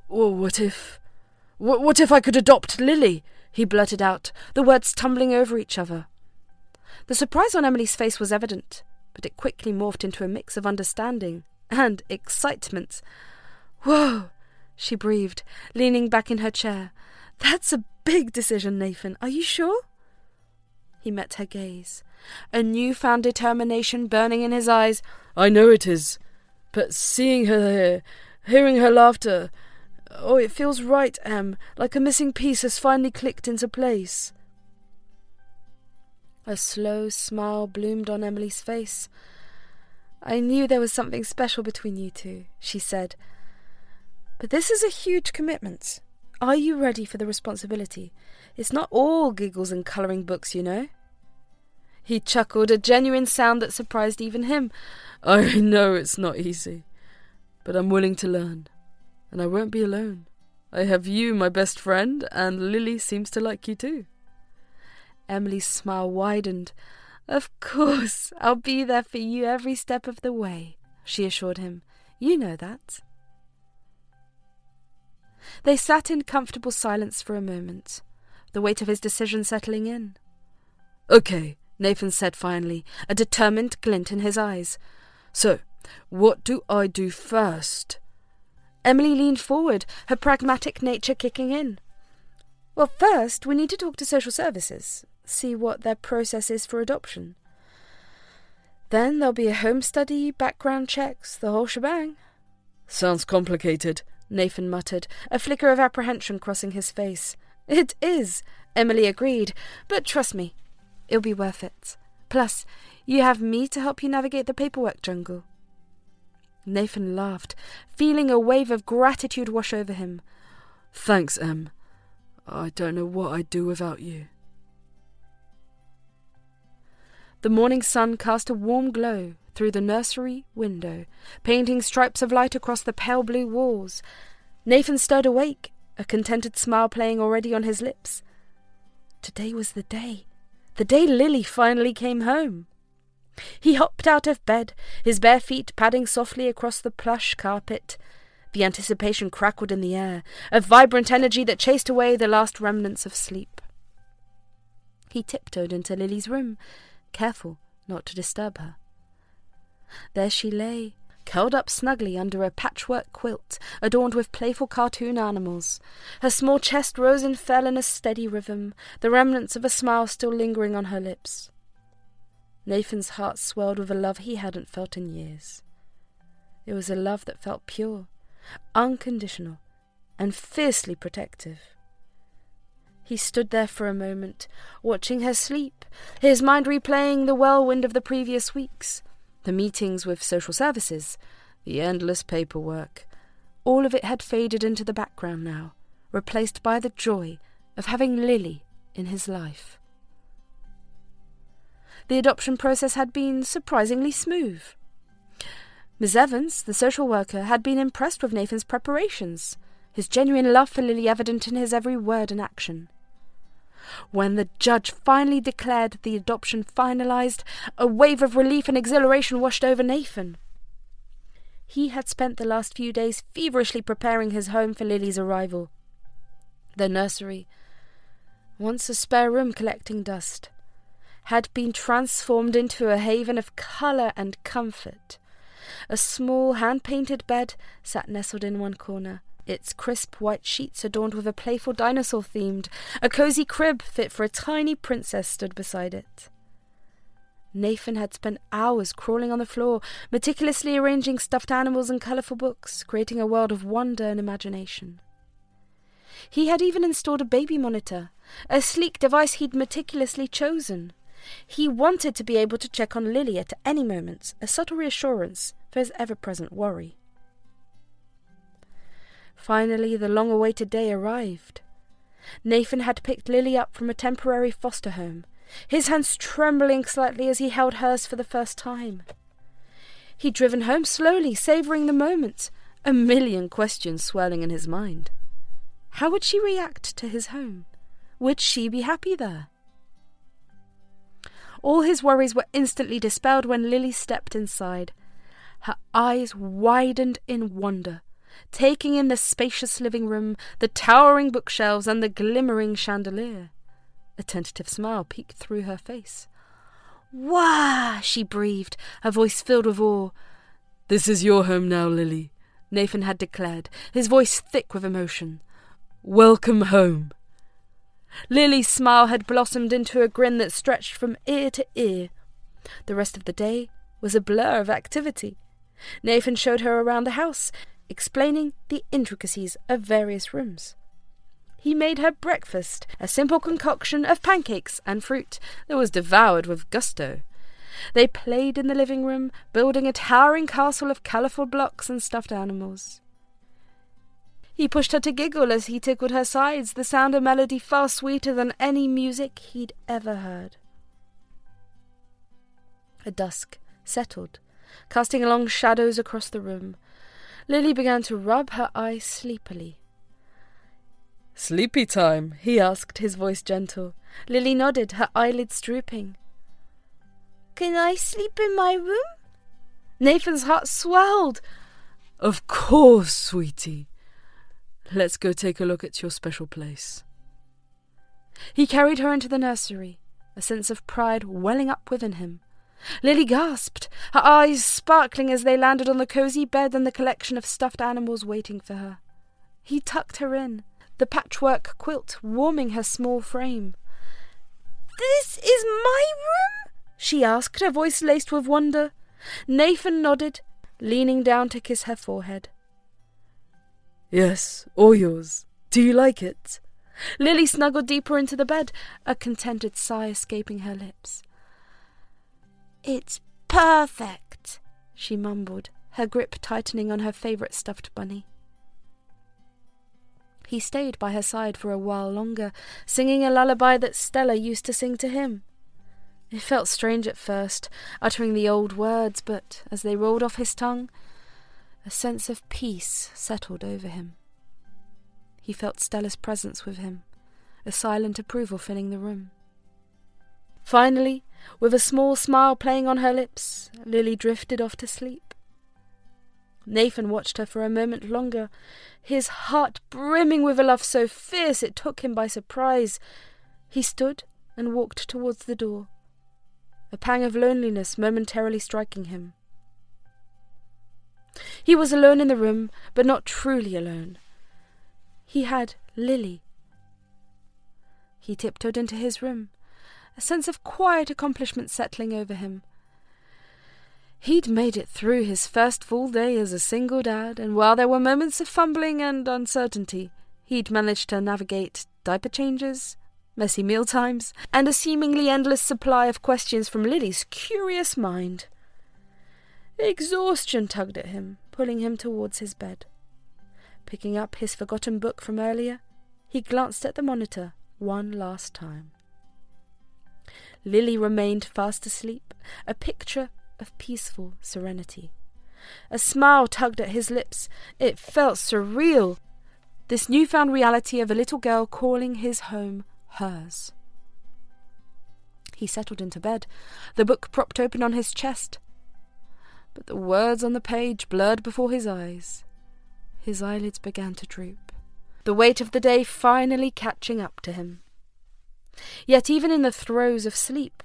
Well, what if I could adopt Lily? He blurted out, the words tumbling over each other. The surprise on Emily's face was evident, but it quickly morphed into a mix of understanding and excitement. Whoa, she breathed, leaning back in her chair. That's a big decision, Nathan. Are you sure? He met her gaze, a newfound determination burning in his eyes. I know it is, but seeing her here, hearing her laughter, oh, it feels right, Em, like a missing piece has finally clicked into place. A slow smile bloomed on Emily's face. I knew there was something special between you two, she said. But this is a huge commitment. Are you ready for the responsibility? It's not all giggles and colouring books, you know. He chuckled, a genuine sound that surprised even him. I know it's not easy, but I'm willing to learn, and I won't be alone. I have you, my best friend, and Lily seems to like you too. Emily's smile widened. Of course, I'll be there for you every step of the way, she assured him. You know that. They sat in comfortable silence for a moment, the weight of his decision settling in. Okay, Nathan said finally, a determined glint in his eyes. So, what do I do first? Emily leaned forward, her pragmatic nature kicking in. Well, first, we need to talk to social services, see what their process is for adoption. Then there'll be a home study, background checks, the whole shebang. Sounds complicated, Nathan muttered, a flicker of apprehension crossing his face. It is, Emily agreed, but trust me, it'll be worth it. Plus, you have me to help you navigate the paperwork jungle. Nathan laughed, feeling a wave of gratitude wash over him. Thanks, Em. I don't know what I'd do without you. The morning sun cast a warm glow through the nursery window, painting stripes of light across the pale blue walls. Nathan stirred awake, a contented smile playing already on his lips. Today was the day Lily finally came home. He hopped out of bed, his bare feet padding softly across the plush carpet. The anticipation crackled in the air, a vibrant energy that chased away the last remnants of sleep. He tiptoed into Lily's room, careful not to disturb her. There she lay, curled up snugly under a patchwork quilt adorned with playful cartoon animals. Her small chest rose and fell in a steady rhythm, the remnants of a smile still lingering on her lips. Nathan's heart swelled with a love he hadn't felt in years. It was a love that felt pure, unconditional, and fiercely protective. He stood there for a moment, watching her sleep, his mind replaying the whirlwind of the previous weeks. The meetings with social services, the endless paperwork. All of it had faded into the background now, replaced by the joy of having Lily in his life. The adoption process had been surprisingly smooth. Miss Evans, the social worker, had been impressed with Nathan's preparations, his genuine love for Lily evident in his every word and action. When the judge finally declared the adoption finalized, a wave of relief and exhilaration washed over Nathan. He had spent the last few days feverishly preparing his home for Lily's arrival. The nursery, once a spare room collecting dust, had been transformed into a haven of colour and comfort. A small hand-painted bed sat nestled in one corner, its crisp white sheets adorned with a playful dinosaur themed. A cosy crib fit for a tiny princess stood beside it. Nathan had spent hours crawling on the floor, meticulously arranging stuffed animals and colourful books, creating a world of wonder and imagination. He had even installed a baby monitor, a sleek device he'd meticulously chosen. He wanted to be able to check on Lily at any moment, a subtle reassurance for his ever-present worry. Finally, the long-awaited day arrived. Nathan had picked Lily up from a temporary foster home, his hands trembling slightly as he held hers for the first time. He'd driven home slowly, savouring the moment, a million questions swirling in his mind. How would she react to his home? Would she be happy there? All his worries were instantly dispelled when Lily stepped inside. Her eyes widened in wonder, taking in the spacious living room, the towering bookshelves, and the glimmering chandelier. A tentative smile peeked through her face. "Wah!" she breathed, her voice filled with awe. "This is your home now, Lily," Nathan had declared, his voice thick with emotion. "Welcome home." Lily's smile had blossomed into a grin that stretched from ear to ear. The rest of the day was a blur of activity. Nathan showed her around the house, explaining the intricacies of various rooms. He made her breakfast, a simple concoction of pancakes and fruit that was devoured with gusto. They played in the living room, building a towering castle of colourful blocks and stuffed animals. He pushed her to giggle as he tickled her sides, the sound of melody far sweeter than any music he'd ever heard. A dusk settled, casting long shadows across the room. Lily began to rub her eyes sleepily. "Sleepy time?" he asked, his voice gentle. Lily nodded, her eyelids drooping. "Can I sleep in my room?" Nathan's heart swelled. "Of course, sweetie. Let's go take a look at your special place." He carried her into the nursery, a sense of pride welling up within him. Lily gasped, her eyes sparkling as they landed on the cosy bed and the collection of stuffed animals waiting for her. He tucked her in, the patchwork quilt warming her small frame. "This is my room?" she asked, her voice laced with wonder. Nathan nodded, leaning down to kiss her forehead. "Yes, all yours. Do you like it?" Lily snuggled deeper into the bed, a contented sigh escaping her lips. "It's perfect," she mumbled, her grip tightening on her favourite stuffed bunny. He stayed by her side for a while longer, singing a lullaby that Stella used to sing to him. It felt strange at first, uttering the old words, but as they rolled off his tongue, a sense of peace settled over him. He felt Stella's presence with him, a silent approval filling the room. Finally, with a small smile playing on her lips, Lily drifted off to sleep. Nathan watched her for a moment longer, his heart brimming with a love so fierce it took him by surprise. He stood and walked towards the door, a pang of loneliness momentarily striking him. He was alone in the room, but not truly alone. He had Lily. He tiptoed into his room, a sense of quiet accomplishment settling over him. He'd made it through his first full day as a single dad, and while there were moments of fumbling and uncertainty, he'd managed to navigate diaper changes, messy mealtimes, and a seemingly endless supply of questions from Lily's curious mind. Exhaustion tugged at him, pulling him towards his bed. Picking up his forgotten book from earlier, he glanced at the monitor one last time. Lily remained fast asleep, a picture of peaceful serenity. A smile tugged at his lips. It felt surreal, this newfound reality of a little girl calling his home hers. He settled into bed, the book propped open on his chest. But the words on the page blurred before his eyes. His eyelids began to droop, the weight of the day finally catching up to him. Yet even in the throes of sleep,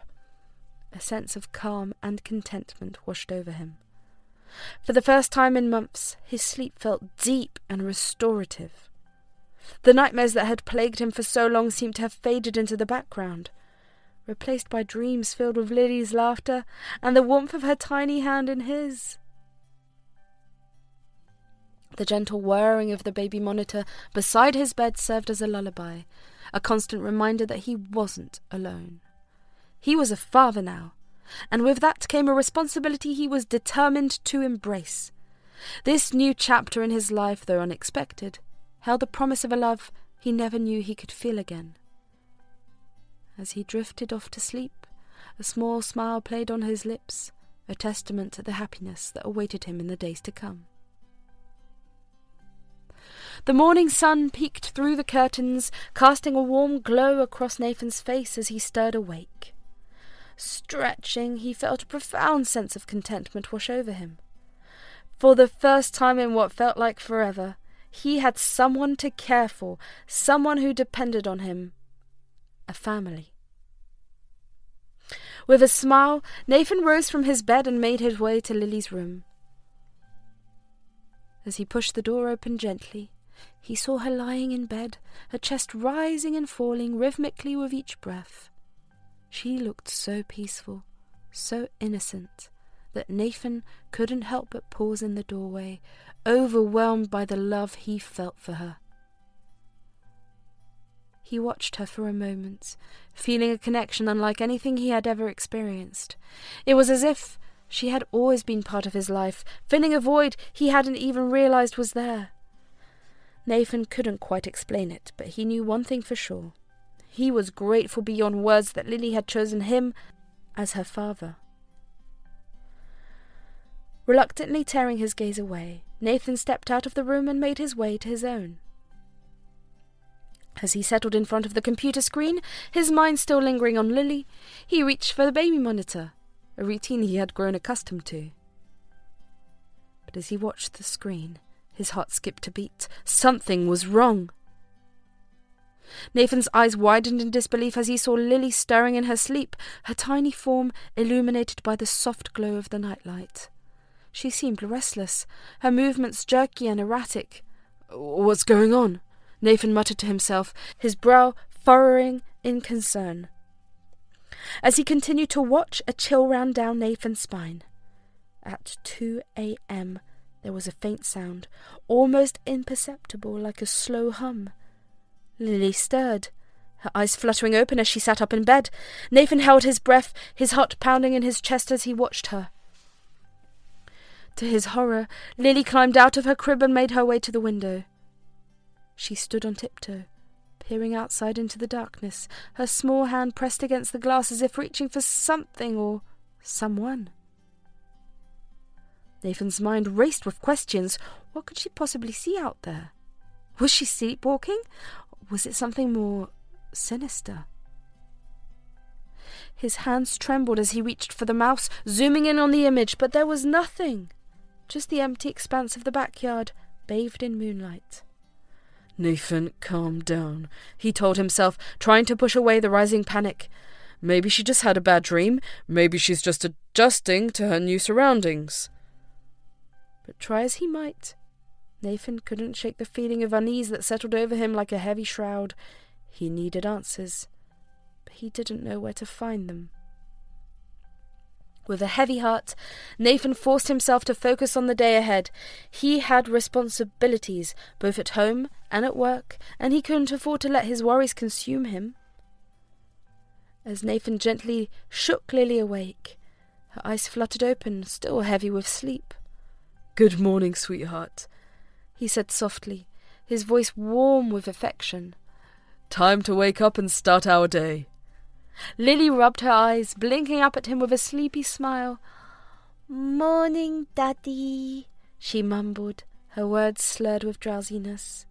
a sense of calm and contentment washed over him. For the first time in months, his sleep felt deep and restorative. The nightmares that had plagued him for so long seemed to have faded into the background, replaced by dreams filled with Lily's laughter and the warmth of her tiny hand in his. The gentle whirring of the baby monitor beside his bed served as a lullaby, a constant reminder that he wasn't alone. He was a father now, and with that came a responsibility he was determined to embrace. This new chapter in his life, though unexpected, held the promise of a love he never knew he could feel again. As he drifted off to sleep, a small smile played on his lips, a testament to the happiness that awaited him in the days to come. The morning sun peeked through the curtains, casting a warm glow across Nathan's face as he stirred awake. Stretching, he felt a profound sense of contentment wash over him. For the first time in what felt like forever, he had someone to care for, someone who depended on him. A family. With a smile, Nathan rose from his bed and made his way to Lily's room. As he pushed the door open gently, he saw her lying in bed, her chest rising and falling rhythmically with each breath. She looked so peaceful, so innocent, that Nathan couldn't help but pause in the doorway, overwhelmed by the love he felt for her. He watched her for a moment, feeling a connection unlike anything he had ever experienced. It was as if she had always been part of his life, filling a void he hadn't even realized was there. Nathan couldn't quite explain it, but he knew one thing for sure. He was grateful beyond words that Lily had chosen him as her father. Reluctantly tearing his gaze away, Nathan stepped out of the room and made his way to his own. As he settled in front of the computer screen, his mind still lingering on Lily, he reached for the baby monitor, a routine he had grown accustomed to. But as he watched the screen, his heart skipped a beat. Something was wrong. Nathan's eyes widened in disbelief as he saw Lily stirring in her sleep, her tiny form illuminated by the soft glow of the nightlight. She seemed restless, her movements jerky and erratic. "What's going on?" Nathan muttered to himself, his brow furrowing in concern. As he continued to watch, a chill ran down Nathan's spine. At 2 a.m., there was a faint sound, almost imperceptible, like a slow hum. Lily stirred, her eyes fluttering open as she sat up in bed. Nathan held his breath, his heart pounding in his chest as he watched her. To his horror, Lily climbed out of her crib and made her way to the window. She stood on tiptoe, peering outside into the darkness, her small hand pressed against the glass as if reaching for something or someone. Nathan's mind raced with questions. What could she possibly see out there? Was she sleepwalking? Was it something more sinister? His hands trembled as he reached for the mouse, zooming in on the image, but there was nothing. Just the empty expanse of the backyard, bathed in moonlight. "Nathan, calm down," he told himself, trying to push away the rising panic. Maybe she just had a bad dream. Maybe she's just adjusting to her new surroundings. But try as he might, Nathan couldn't shake the feeling of unease that settled over him like a heavy shroud. He needed answers, but he didn't know where to find them. With a heavy heart, Nathan forced himself to focus on the day ahead. He had responsibilities, both at home and at work, and he couldn't afford to let his worries consume him. As Nathan gently shook Lily awake, her eyes fluttered open, still heavy with sleep. "Good morning, sweetheart," he said softly, his voice warm with affection. "Time to wake up and start our day." Lily rubbed her eyes, blinking up at him with a sleepy smile. "Morning, Daddy," she mumbled, her words slurred with drowsiness.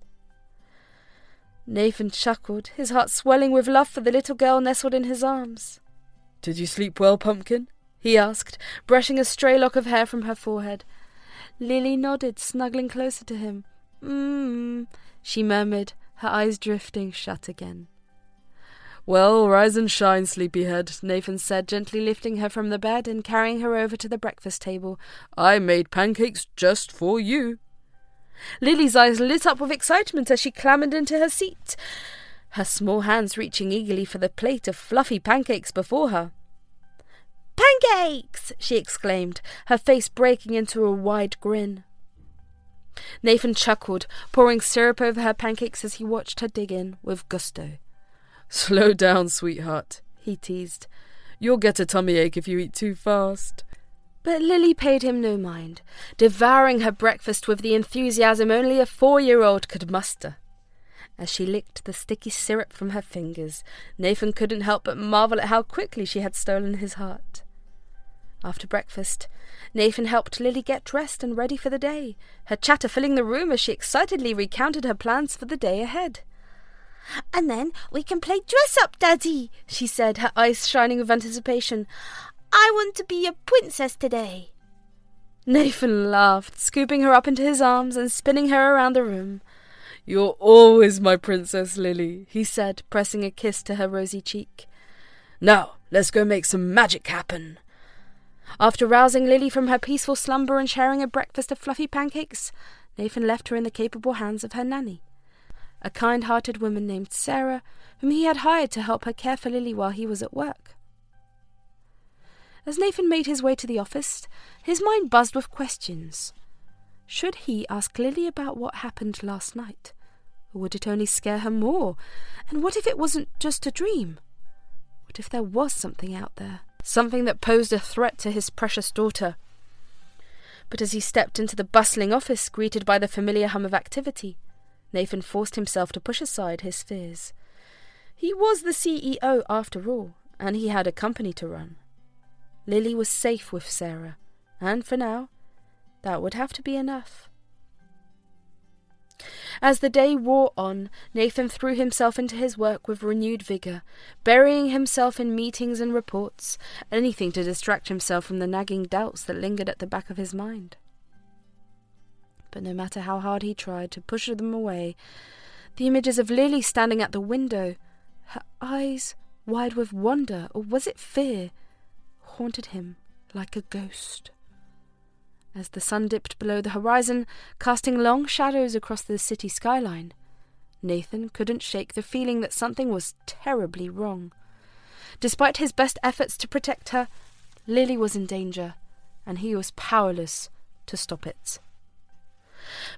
Nathan chuckled, his heart swelling with love for the little girl nestled in his arms. "Did you sleep well, Pumpkin?" he asked, brushing a stray lock of hair from her forehead. Lily nodded, snuggling closer to him. She murmured, her eyes drifting shut again. "Well, rise and shine, sleepyhead," Nathan said, gently lifting her from the bed and carrying her over to the breakfast table. "I made pancakes just for you." Lily's eyes lit up with excitement as she clambered into her seat, her small hands reaching eagerly for the plate of fluffy pancakes before her. "Pancakes!" she exclaimed, her face breaking into a wide grin. Nathan chuckled, pouring syrup over her pancakes as he watched her dig in with gusto. "Slow down, sweetheart," he teased. "You'll get a tummy ache if you eat too fast." But Lily paid him no mind, devouring her breakfast with the enthusiasm only a 4-year-old could muster. As she licked the sticky syrup from her fingers, Nathan couldn't help but marvel at how quickly she had stolen his heart. After breakfast, Nathan helped Lily get dressed and ready for the day, her chatter filling the room as she excitedly recounted her plans for the day ahead. "And then we can play dress-up, Daddy," she said, her eyes shining with anticipation. "I want to be a princess today." Nathan laughed, scooping her up into his arms and spinning her around the room. "You're always my princess, Lily," he said, pressing a kiss to her rosy cheek. "Now, let's go make some magic happen." After rousing Lily from her peaceful slumber and sharing a breakfast of fluffy pancakes, Nathan left her in the capable hands of her nanny, a kind-hearted woman named Sarah, whom he had hired to help her care for Lily while he was at work. As Nathan made his way to the office, his mind buzzed with questions. Should he ask Lily about what happened last night? Or would it only scare her more? And what if it wasn't just a dream? What if there was something out there? Something that posed a threat to his precious daughter? But as he stepped into the bustling office, greeted by the familiar hum of activity, Nathan forced himself to push aside his fears. He was the CEO after all, and he had a company to run. Lily was safe with Sarah, and for now, that would have to be enough. As the day wore on, Nathan threw himself into his work with renewed vigour, burying himself in meetings and reports, anything to distract himself from the nagging doubts that lingered at the back of his mind. But no matter how hard he tried to push them away, the images of Lily standing at the window, her eyes wide with wonder, or was it fear, haunted him like a ghost. As the sun dipped below the horizon, casting long shadows across the city skyline, Nathan couldn't shake the feeling that something was terribly wrong. Despite his best efforts to protect her, Lily was in danger, and he was powerless to stop it.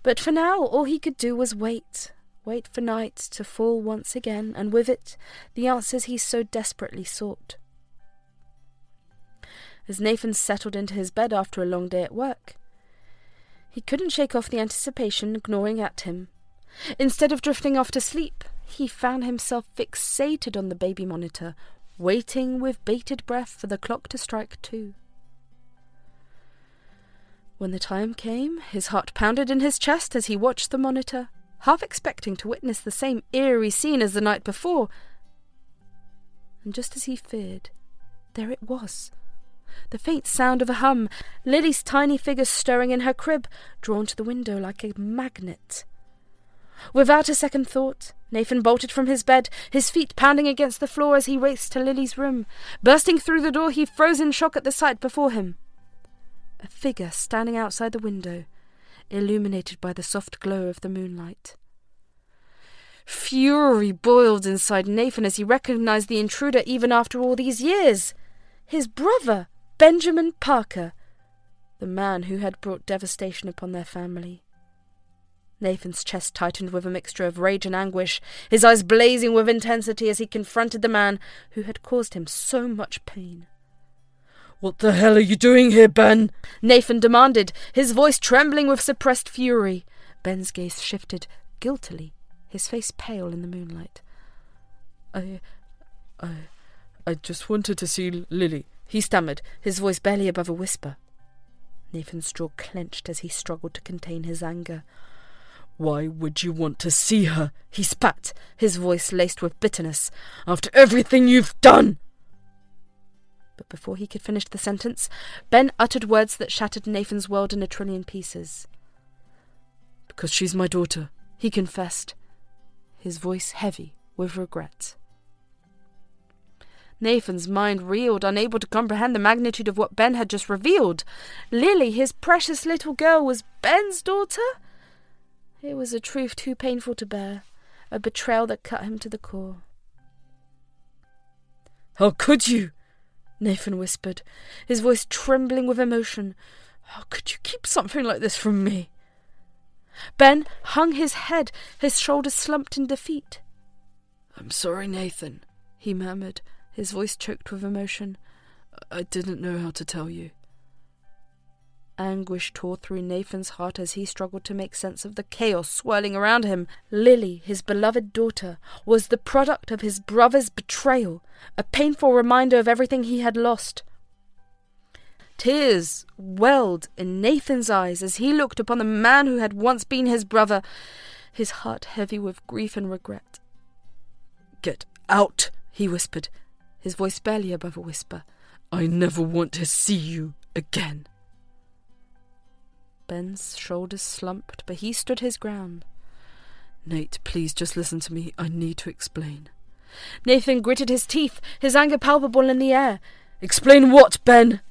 But for now, all he could do was wait for night to fall once again, and with it, the answers he so desperately sought. As Nathan settled into his bed after a long day at work, he couldn't shake off the anticipation gnawing at him. Instead of drifting off to sleep, he found himself fixated on the baby monitor, waiting with bated breath for the clock to strike 2. When the time came, his heart pounded in his chest as he watched the monitor, half expecting to witness the same eerie scene as the night before. And just as he feared, there it was. The faint sound of a hum, Lily's tiny figure stirring in her crib, drawn to the window like a magnet. Without a second thought, Nathan bolted from his bed, his feet pounding against the floor as he raced to Lily's room. Bursting through the door, he froze in shock at the sight before him. A figure standing outside the window, illuminated by the soft glow of the moonlight. Fury boiled inside Nathan as he recognized the intruder even after all these years. His brother, Benjamin Parker, the man who had brought devastation upon their family. Nathan's chest tightened with a mixture of rage and anguish, his eyes blazing with intensity as he confronted the man who had caused him so much pain. "What the hell are you doing here, Ben?" Nathan demanded, his voice trembling with suppressed fury. Ben's gaze shifted guiltily, his face pale in the moonlight. I just wanted to see Lily, he stammered, his voice barely above a whisper. Nathan's jaw clenched as he struggled to contain his anger. "Why would you want to see her?" he spat, his voice laced with bitterness. "After everything you've done!" But before he could finish the sentence, Ben uttered words that shattered Nathan's world in a trillion pieces. "Because she's my daughter," he confessed, his voice heavy with regret. Nathan's mind reeled, unable to comprehend the magnitude of what Ben had just revealed. Lily, his precious little girl, was Ben's daughter? It was a truth too painful to bear, a betrayal that cut him to the core. "How could you?" Nathan whispered, his voice trembling with emotion. "How could you keep something like this from me?" Ben hung his head, his shoulders slumped in defeat. "I'm sorry, Nathan," he murmured, his voice choked with emotion. "I didn't know how to tell you." Anguish tore through Nathan's heart as he struggled to make sense of the chaos swirling around him. Lily, his beloved daughter, was the product of his brother's betrayal, a painful reminder of everything he had lost. Tears welled in Nathan's eyes as he looked upon the man who had once been his brother, his heart heavy with grief and regret. "Get out," he whispered, his voice barely above a whisper. "I never want to see you again." Ben's shoulders slumped, but he stood his ground. "Nate, please just listen to me. I need to explain." Nathan gritted his teeth, his anger palpable in the air. "Explain what, Ben?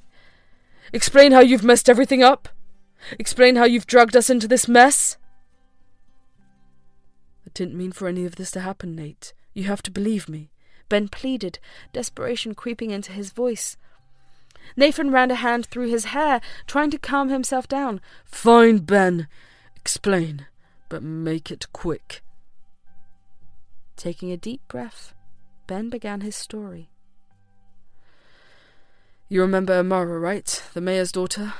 Explain how you've messed everything up? Explain how you've dragged us into this mess?" "I didn't mean for any of this to happen, Nate. You have to believe me," Ben pleaded, desperation creeping into his voice. Nathan ran a hand through his hair, trying to calm himself down. "Fine, Ben. Explain, but make it quick." Taking a deep breath, Ben began his story. "You remember Amara, right? The mayor's daughter?"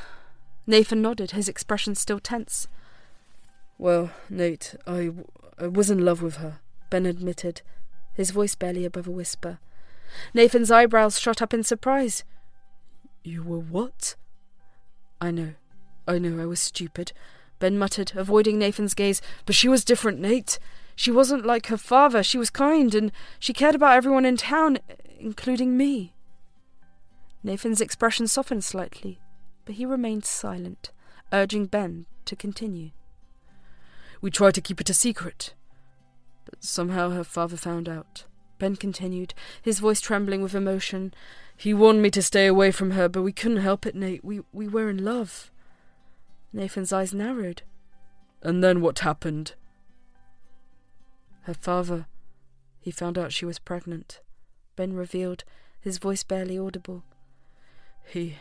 Nathan nodded, his expression still tense. "Well, Nate, I was in love with her," Ben admitted, his voice barely above a whisper. Nathan's eyebrows shot up in surprise. "You were what?" I know, I was stupid," Ben muttered, avoiding Nathan's gaze. "But she was different, Nate. She wasn't like her father. She was kind, and she cared about everyone in town, including me." Nathan's expression softened slightly, but he remained silent, urging Ben to continue. "We tried to keep it a secret, but somehow her father found out," Ben continued, his voice trembling with emotion. "He warned me to stay away from her, but we couldn't help it, Nate. We were in love." Nathan's eyes narrowed. "And then what happened?" "Her father, he found out she was pregnant," Ben revealed, his voice barely audible. He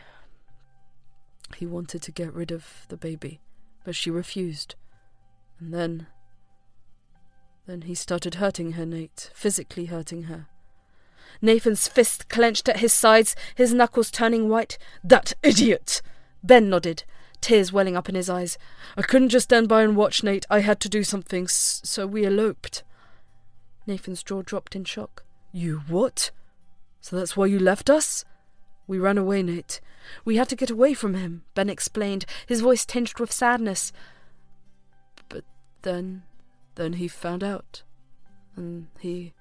wanted to get rid of the baby, but she refused. And then he started hurting her, Nate, physically hurting her." Nathan's fist clenched at his sides, his knuckles turning white. "That idiot!" Ben nodded, tears welling up in his eyes. "I couldn't just stand by and watch, Nate. I had to do something, so we eloped." Nathan's jaw dropped in shock. "You what? So that's why you left us?" "We ran away, Nate. We had to get away from him," Ben explained, his voice tinged with sadness. "But then he found out, and he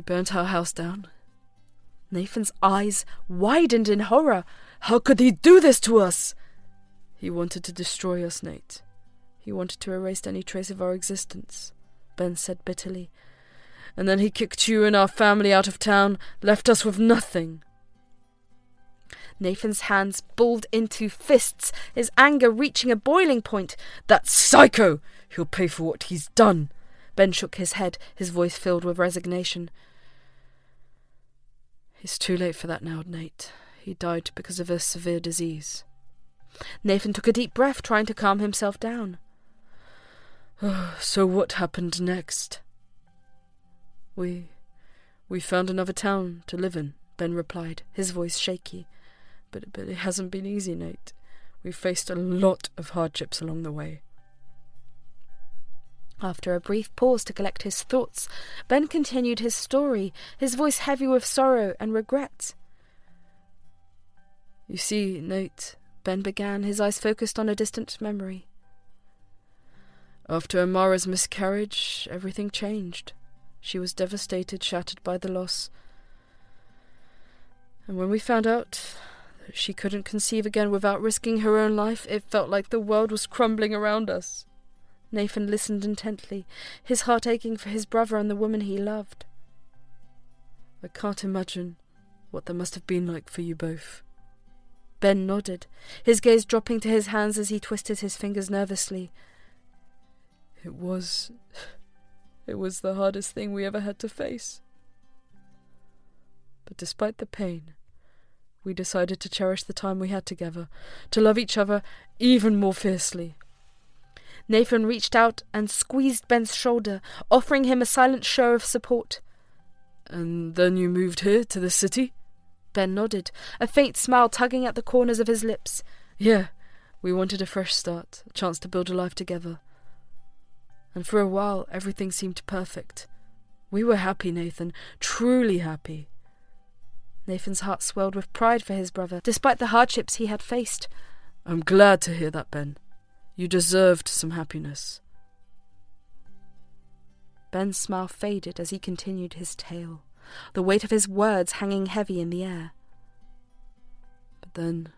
burnt our house down." Nathan's eyes widened in horror. "How could he do this to us?" "He wanted to destroy us, Nate. He wanted to erase any trace of our existence," Ben said bitterly. "And then he kicked you and our family out of town, left us with nothing." Nathan's hands balled into fists, his anger reaching a boiling point. "That psycho! He'll pay for what he's done." Ben shook his head, his voice filled with resignation. "It's too late for that now, Nate. He died because of a severe disease." Nathan took a deep breath, trying to calm himself down. "So what happened next?" We found another town to live in," Ben replied, his voice shaky. But it hasn't been easy, Nate. We've faced a lot of hardships along the way." After a brief pause to collect his thoughts, Ben continued his story, his voice heavy with sorrow and regret. "You see, Nate," Ben began, his eyes focused on a distant memory. "After Amara's miscarriage, everything changed. She was devastated, shattered by the loss. And when we found out that she couldn't conceive again without risking her own life, it felt like the world was crumbling around us." Nathan listened intently, his heart aching for his brother and the woman he loved. "I can't imagine what that must have been like for you both." Ben nodded, his gaze dropping to his hands as he twisted his fingers nervously. It was the hardest thing we ever had to face. But despite the pain, we decided to cherish the time we had together, to love each other even more fiercely." Nathan reached out and squeezed Ben's shoulder, offering him a silent show of support. "And then you moved here to the city?" Ben nodded, a faint smile tugging at the corners of his lips. "Yeah, we wanted a fresh start, a chance to build a life together. And for a while, everything seemed perfect. We were happy, Nathan, truly happy." Nathan's heart swelled with pride for his brother, despite the hardships he had faced. "I'm glad to hear that, Ben. You deserved some happiness." Ben's smile faded as he continued his tale, the weight of his words hanging heavy in the air. "But then,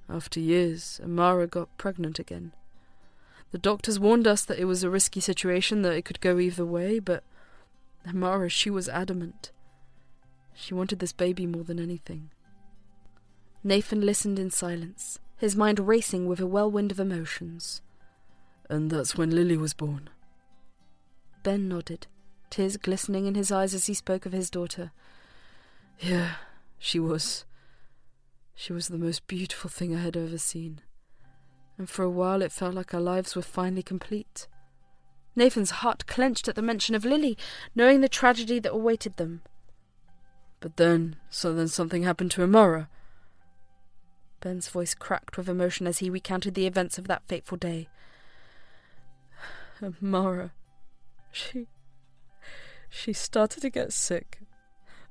after years, Amara got pregnant again. The doctors warned us that it was a risky situation, that it could go either way, but Amara, she was adamant. She wanted this baby more than anything." Nathan listened in silence, his mind racing with a whirlwind of emotions. "And that's when Lily was born." Ben nodded, tears glistening in his eyes as he spoke of his daughter. "Yeah, she was. She was the most beautiful thing I had ever seen. And for a while it felt like our lives were finally complete." Nathan's heart clenched at the mention of Lily, knowing the tragedy that awaited them. "But then something happened to Amara." Ben's voice cracked with emotion as he recounted the events of that fateful day. "Amara, she started to get sick.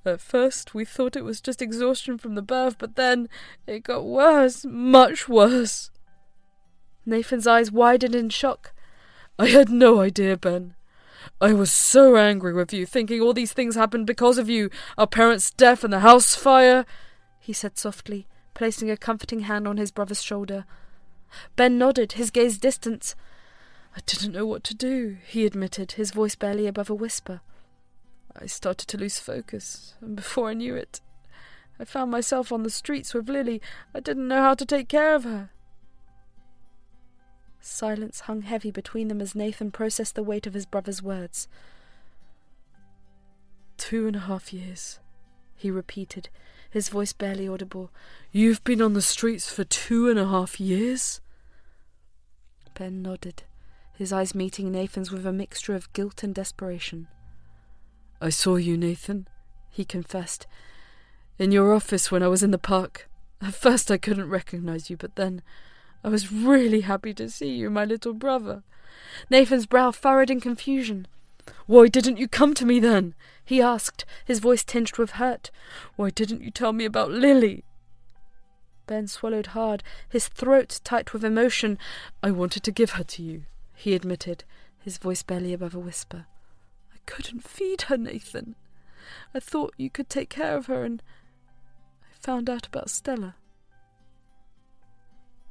At first we thought it was just exhaustion from the birth, but then it got worse, much worse." Nathan's eyes widened in shock. "I had no idea, Ben. I was so angry with you, thinking all these things happened because of you, our parents' death and the house fire," he said softly, placing a comforting hand on his brother's shoulder. Ben nodded, his gaze distant. "I didn't know what to do," he admitted, his voice barely above a whisper. "I started to lose focus, and before I knew it, I found myself on the streets with Lily. I didn't know how to take care of her." Silence hung heavy between them as Nathan processed the weight of his brother's words. 2.5 years, he repeated, his voice barely audible. "You've been on the streets for 2.5 years?" Ben nodded, his eyes meeting Nathan's with a mixture of guilt and desperation. "I saw you, Nathan," he confessed, "in your office when I was in the park. At first I couldn't recognize you, but then I was really happy to see you, my little brother." Nathan's brow furrowed in confusion. "Why didn't you come to me then?" he asked, his voice tinged with hurt. "Why didn't you tell me about Lily?" Ben swallowed hard, his throat tight with emotion. "I wanted to give her to you," he admitted, his voice barely above a whisper. "I couldn't feed her, Nathan. I thought you could take care of her, and I found out about Stella."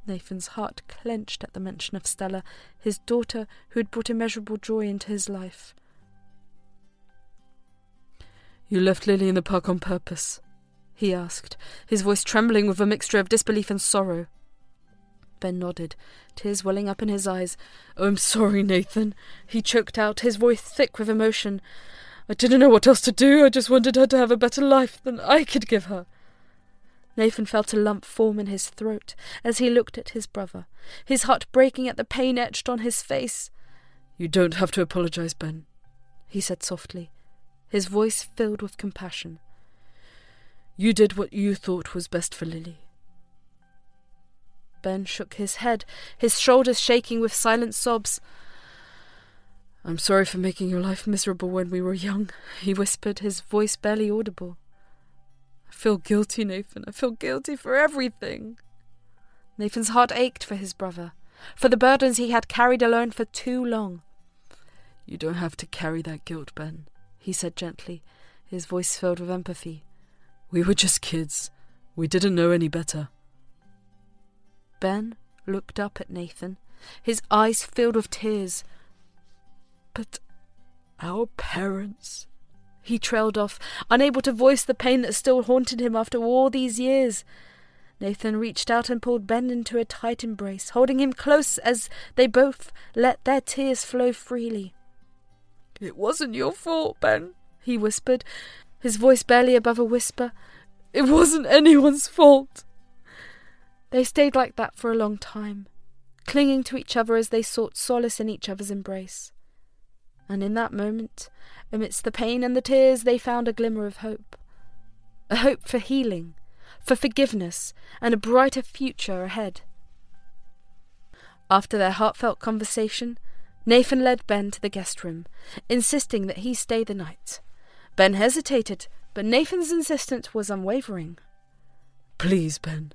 Nathan's heart clenched at the mention of Stella, his daughter who had brought immeasurable joy into his life. "You left Lily in the park on purpose," he asked, his voice trembling with a mixture of disbelief and sorrow. Ben nodded, tears welling up in his eyes. "Oh, I'm sorry, Nathan," he choked out, his voice thick with emotion. "I didn't know what else to do. I just wanted her to have a better life than I could give her." Nathan felt a lump form in his throat as he looked at his brother, his heart breaking at the pain etched on his face. "You don't have to apologize, Ben," he said softly, his voice filled with compassion. "You did what you thought was best for Lily." Ben shook his head, his shoulders shaking with silent sobs. "I'm sorry for making your life miserable when we were young," he whispered, his voice barely audible. "I feel guilty, Nathan. I feel guilty for everything." Nathan's heart ached for his brother, for the burdens he had carried alone for too long. "You don't have to carry that guilt, Ben," he said gently, his voice filled with empathy. "We were just kids. We didn't know any better." Ben looked up at Nathan, his eyes filled with tears. "But our parents," he trailed off, unable to voice the pain that still haunted him after all these years. Nathan reached out and pulled Ben into a tight embrace, holding him close as they both let their tears flow freely. "It wasn't your fault, Ben," he whispered, his voice barely above a whisper. "It wasn't anyone's fault." They stayed like that for a long time, clinging to each other as they sought solace in each other's embrace. And in that moment, amidst the pain and the tears, they found a glimmer of hope. A hope for healing, for forgiveness, and a brighter future ahead. After their heartfelt conversation, Nathan led Ben to the guest room, insisting that he stay the night. Ben hesitated, but Nathan's insistence was unwavering. "Please, Ben,"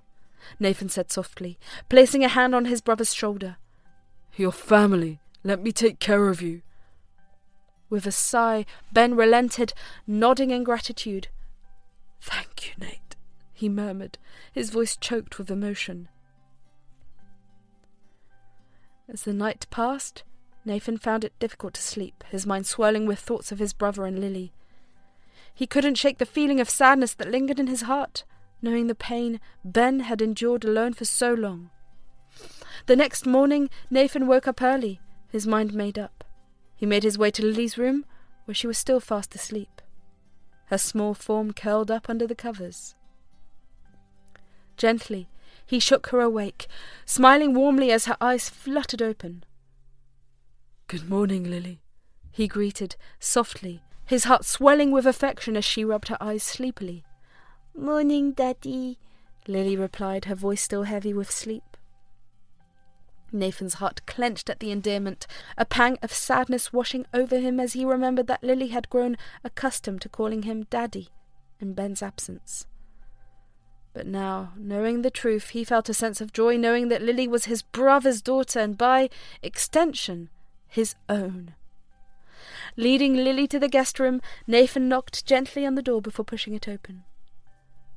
Nathan said softly, placing a hand on his brother's shoulder. "Your family. Let me take care of you." With a sigh, Ben relented, nodding in gratitude. "Thank you, Nate," he murmured, his voice choked with emotion. As the night passed, Nathan found it difficult to sleep, his mind swirling with thoughts of his brother and Lily. He couldn't shake the feeling of sadness that lingered in his heart, knowing the pain Ben had endured alone for so long. The next morning, Nathan woke up early, his mind made up. He made his way to Lily's room, where she was still fast asleep, her small form curled up under the covers. Gently, he shook her awake, smiling warmly as her eyes fluttered open. "Good morning, Lily," he greeted, softly, his heart swelling with affection as she rubbed her eyes sleepily. "Morning, Daddy," Lily replied, her voice still heavy with sleep. Nathan's heart clenched at the endearment, a pang of sadness washing over him as he remembered that Lily had grown accustomed to calling him Daddy in Ben's absence. But now, knowing the truth, he felt a sense of joy knowing that Lily was his brother's daughter and, by extension, his own. Leading Lily to the guest room, Nathan knocked gently on the door before pushing it open.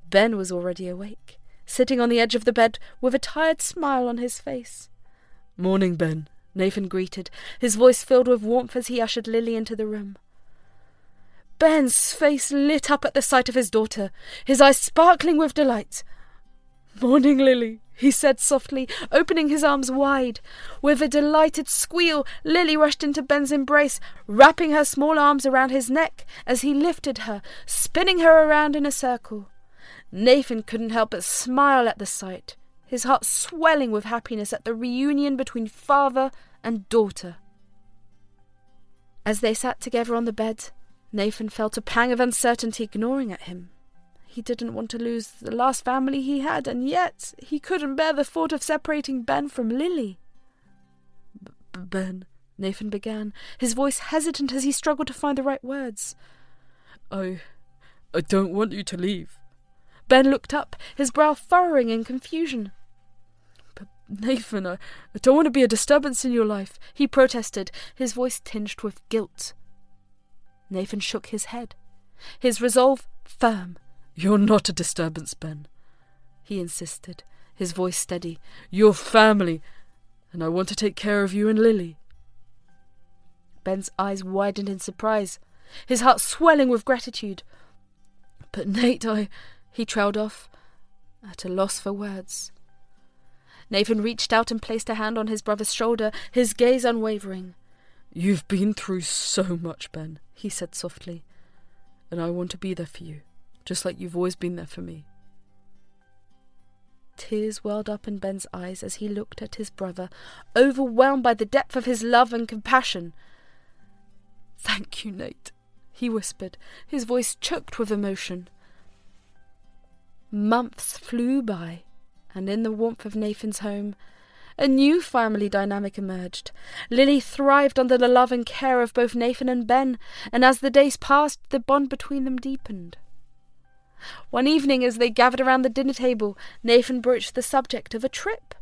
Ben was already awake, sitting on the edge of the bed with a tired smile on his face. "Morning, Ben," Nathan greeted, his voice filled with warmth as he ushered Lily into the room. Ben's face lit up at the sight of his daughter, his eyes sparkling with delight. "Morning, Lily," he said softly, opening his arms wide. With a delighted squeal, Lily rushed into Ben's embrace, wrapping her small arms around his neck as he lifted her, spinning her around in a circle. Nathan couldn't help but smile at the sight, his heart swelling with happiness at the reunion between father and daughter. As they sat together on the bed, Nathan felt a pang of uncertainty gnawing at him. He didn't want to lose the last family he had, and yet he couldn't bear the thought of separating Ben from Lily. Ben, Nathan began, his voice hesitant as he struggled to find the right words. I don't want you to leave. Ben looked up, his brow furrowing in confusion. But Nathan, I don't want to be a disturbance in your life, he protested, his voice tinged with guilt. Nathan shook his head, his resolve firm. You're not a disturbance, Ben, he insisted, his voice steady. You're family, and I want to take care of you and Lily. Ben's eyes widened in surprise, his heart swelling with gratitude. But Nate, He trailed off, at a loss for words. Nathan reached out and placed a hand on his brother's shoulder, his gaze unwavering. "You've been through so much, Ben," he said softly, "and I want to be there for you, just like you've always been there for me." Tears welled up in Ben's eyes as he looked at his brother, overwhelmed by the depth of his love and compassion. "Thank you, Nate," he whispered, his voice choked with emotion. Months flew by, and in the warmth of Nathan's home, a new family dynamic emerged. Lily thrived under the love and care of both Nathan and Ben, and as the days passed, the bond between them deepened. One evening, as they gathered around the dinner table, Nathan broached the subject of a trip.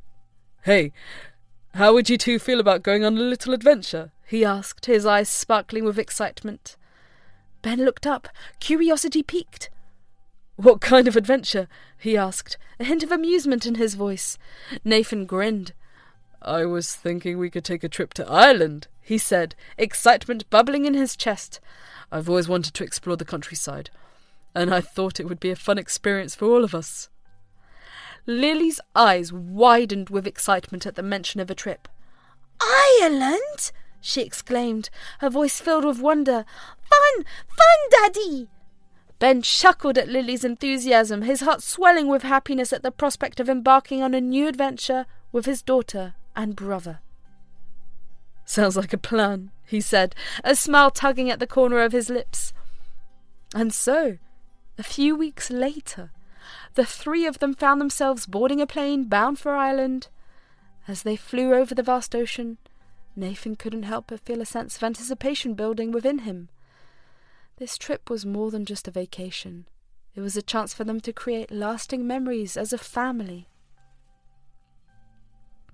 "Hey, how would you two feel about going on a little adventure?" he asked, his eyes sparkling with excitement. Ben looked up, curiosity piqued. "What kind of adventure?" he asked, a hint of amusement in his voice. Nathan grinned. "I was thinking we could take a trip to Ireland," he said, excitement bubbling in his chest. "I've always wanted to explore the countryside, and I thought it would be a fun experience for all of us." Lily's eyes widened with excitement at the mention of a trip. "Ireland?" she exclaimed, her voice filled with wonder. "Fun! Fun, Daddy!" Ben chuckled at Lily's enthusiasm, his heart swelling with happiness at the prospect of embarking on a new adventure with his daughter and brother. "Sounds like a plan," he said, a smile tugging at the corner of his lips. And so, a few weeks later, the three of them found themselves boarding a plane bound for Ireland. As they flew over the vast ocean, Nathan couldn't help but feel a sense of anticipation building within him. This trip was more than just a vacation. It was a chance for them to create lasting memories as a family.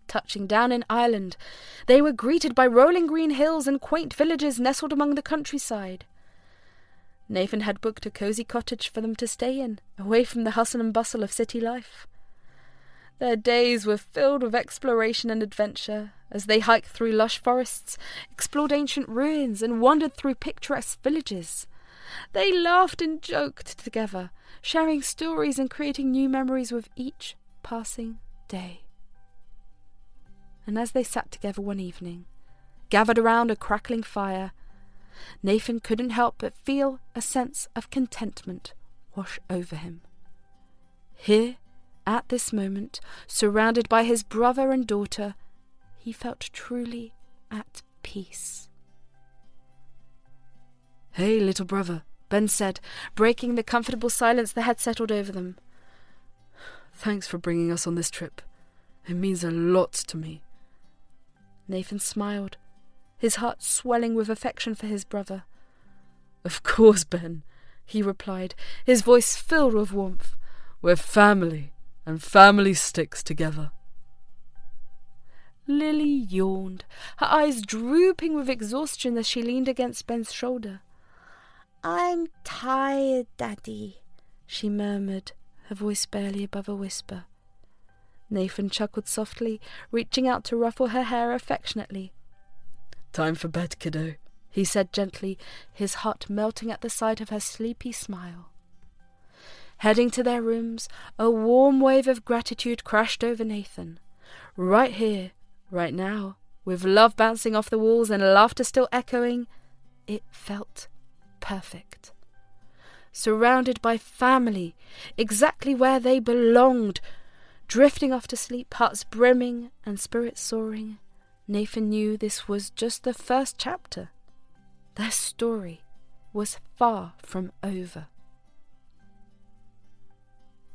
Touching down in Ireland, they were greeted by rolling green hills and quaint villages nestled among the countryside. Nathan had booked a cosy cottage for them to stay in, away from the hustle and bustle of city life. Their days were filled with exploration and adventure, as they hiked through lush forests, explored ancient ruins, and wandered through picturesque villages. They laughed and joked together, sharing stories and creating new memories with each passing day. And as they sat together one evening, gathered around a crackling fire, Nathan couldn't help but feel a sense of contentment wash over him. Here, at this moment, surrounded by his brother and daughter, he felt truly at peace. "Hey, little brother," Ben said, breaking the comfortable silence that had settled over them. "Thanks for bringing us on this trip. It means a lot to me." Nathan smiled, his heart swelling with affection for his brother. "Of course, Ben," he replied, his voice filled with warmth. "We're family, and family sticks together." Lily yawned, her eyes drooping with exhaustion as she leaned against Ben's shoulder. "I'm tired, Daddy," she murmured, her voice barely above a whisper. Nathan chuckled softly, reaching out to ruffle her hair affectionately. "Time for bed, kiddo," he said gently, his heart melting at the sight of her sleepy smile. Heading to their rooms, a warm wave of gratitude crashed over Nathan. Right here, right now, with love bouncing off the walls and laughter still echoing, it felt perfect. Surrounded by family, exactly where they belonged, drifting off to sleep, hearts brimming and spirits soaring, Nathan knew this was just the first chapter. Their story was far from over.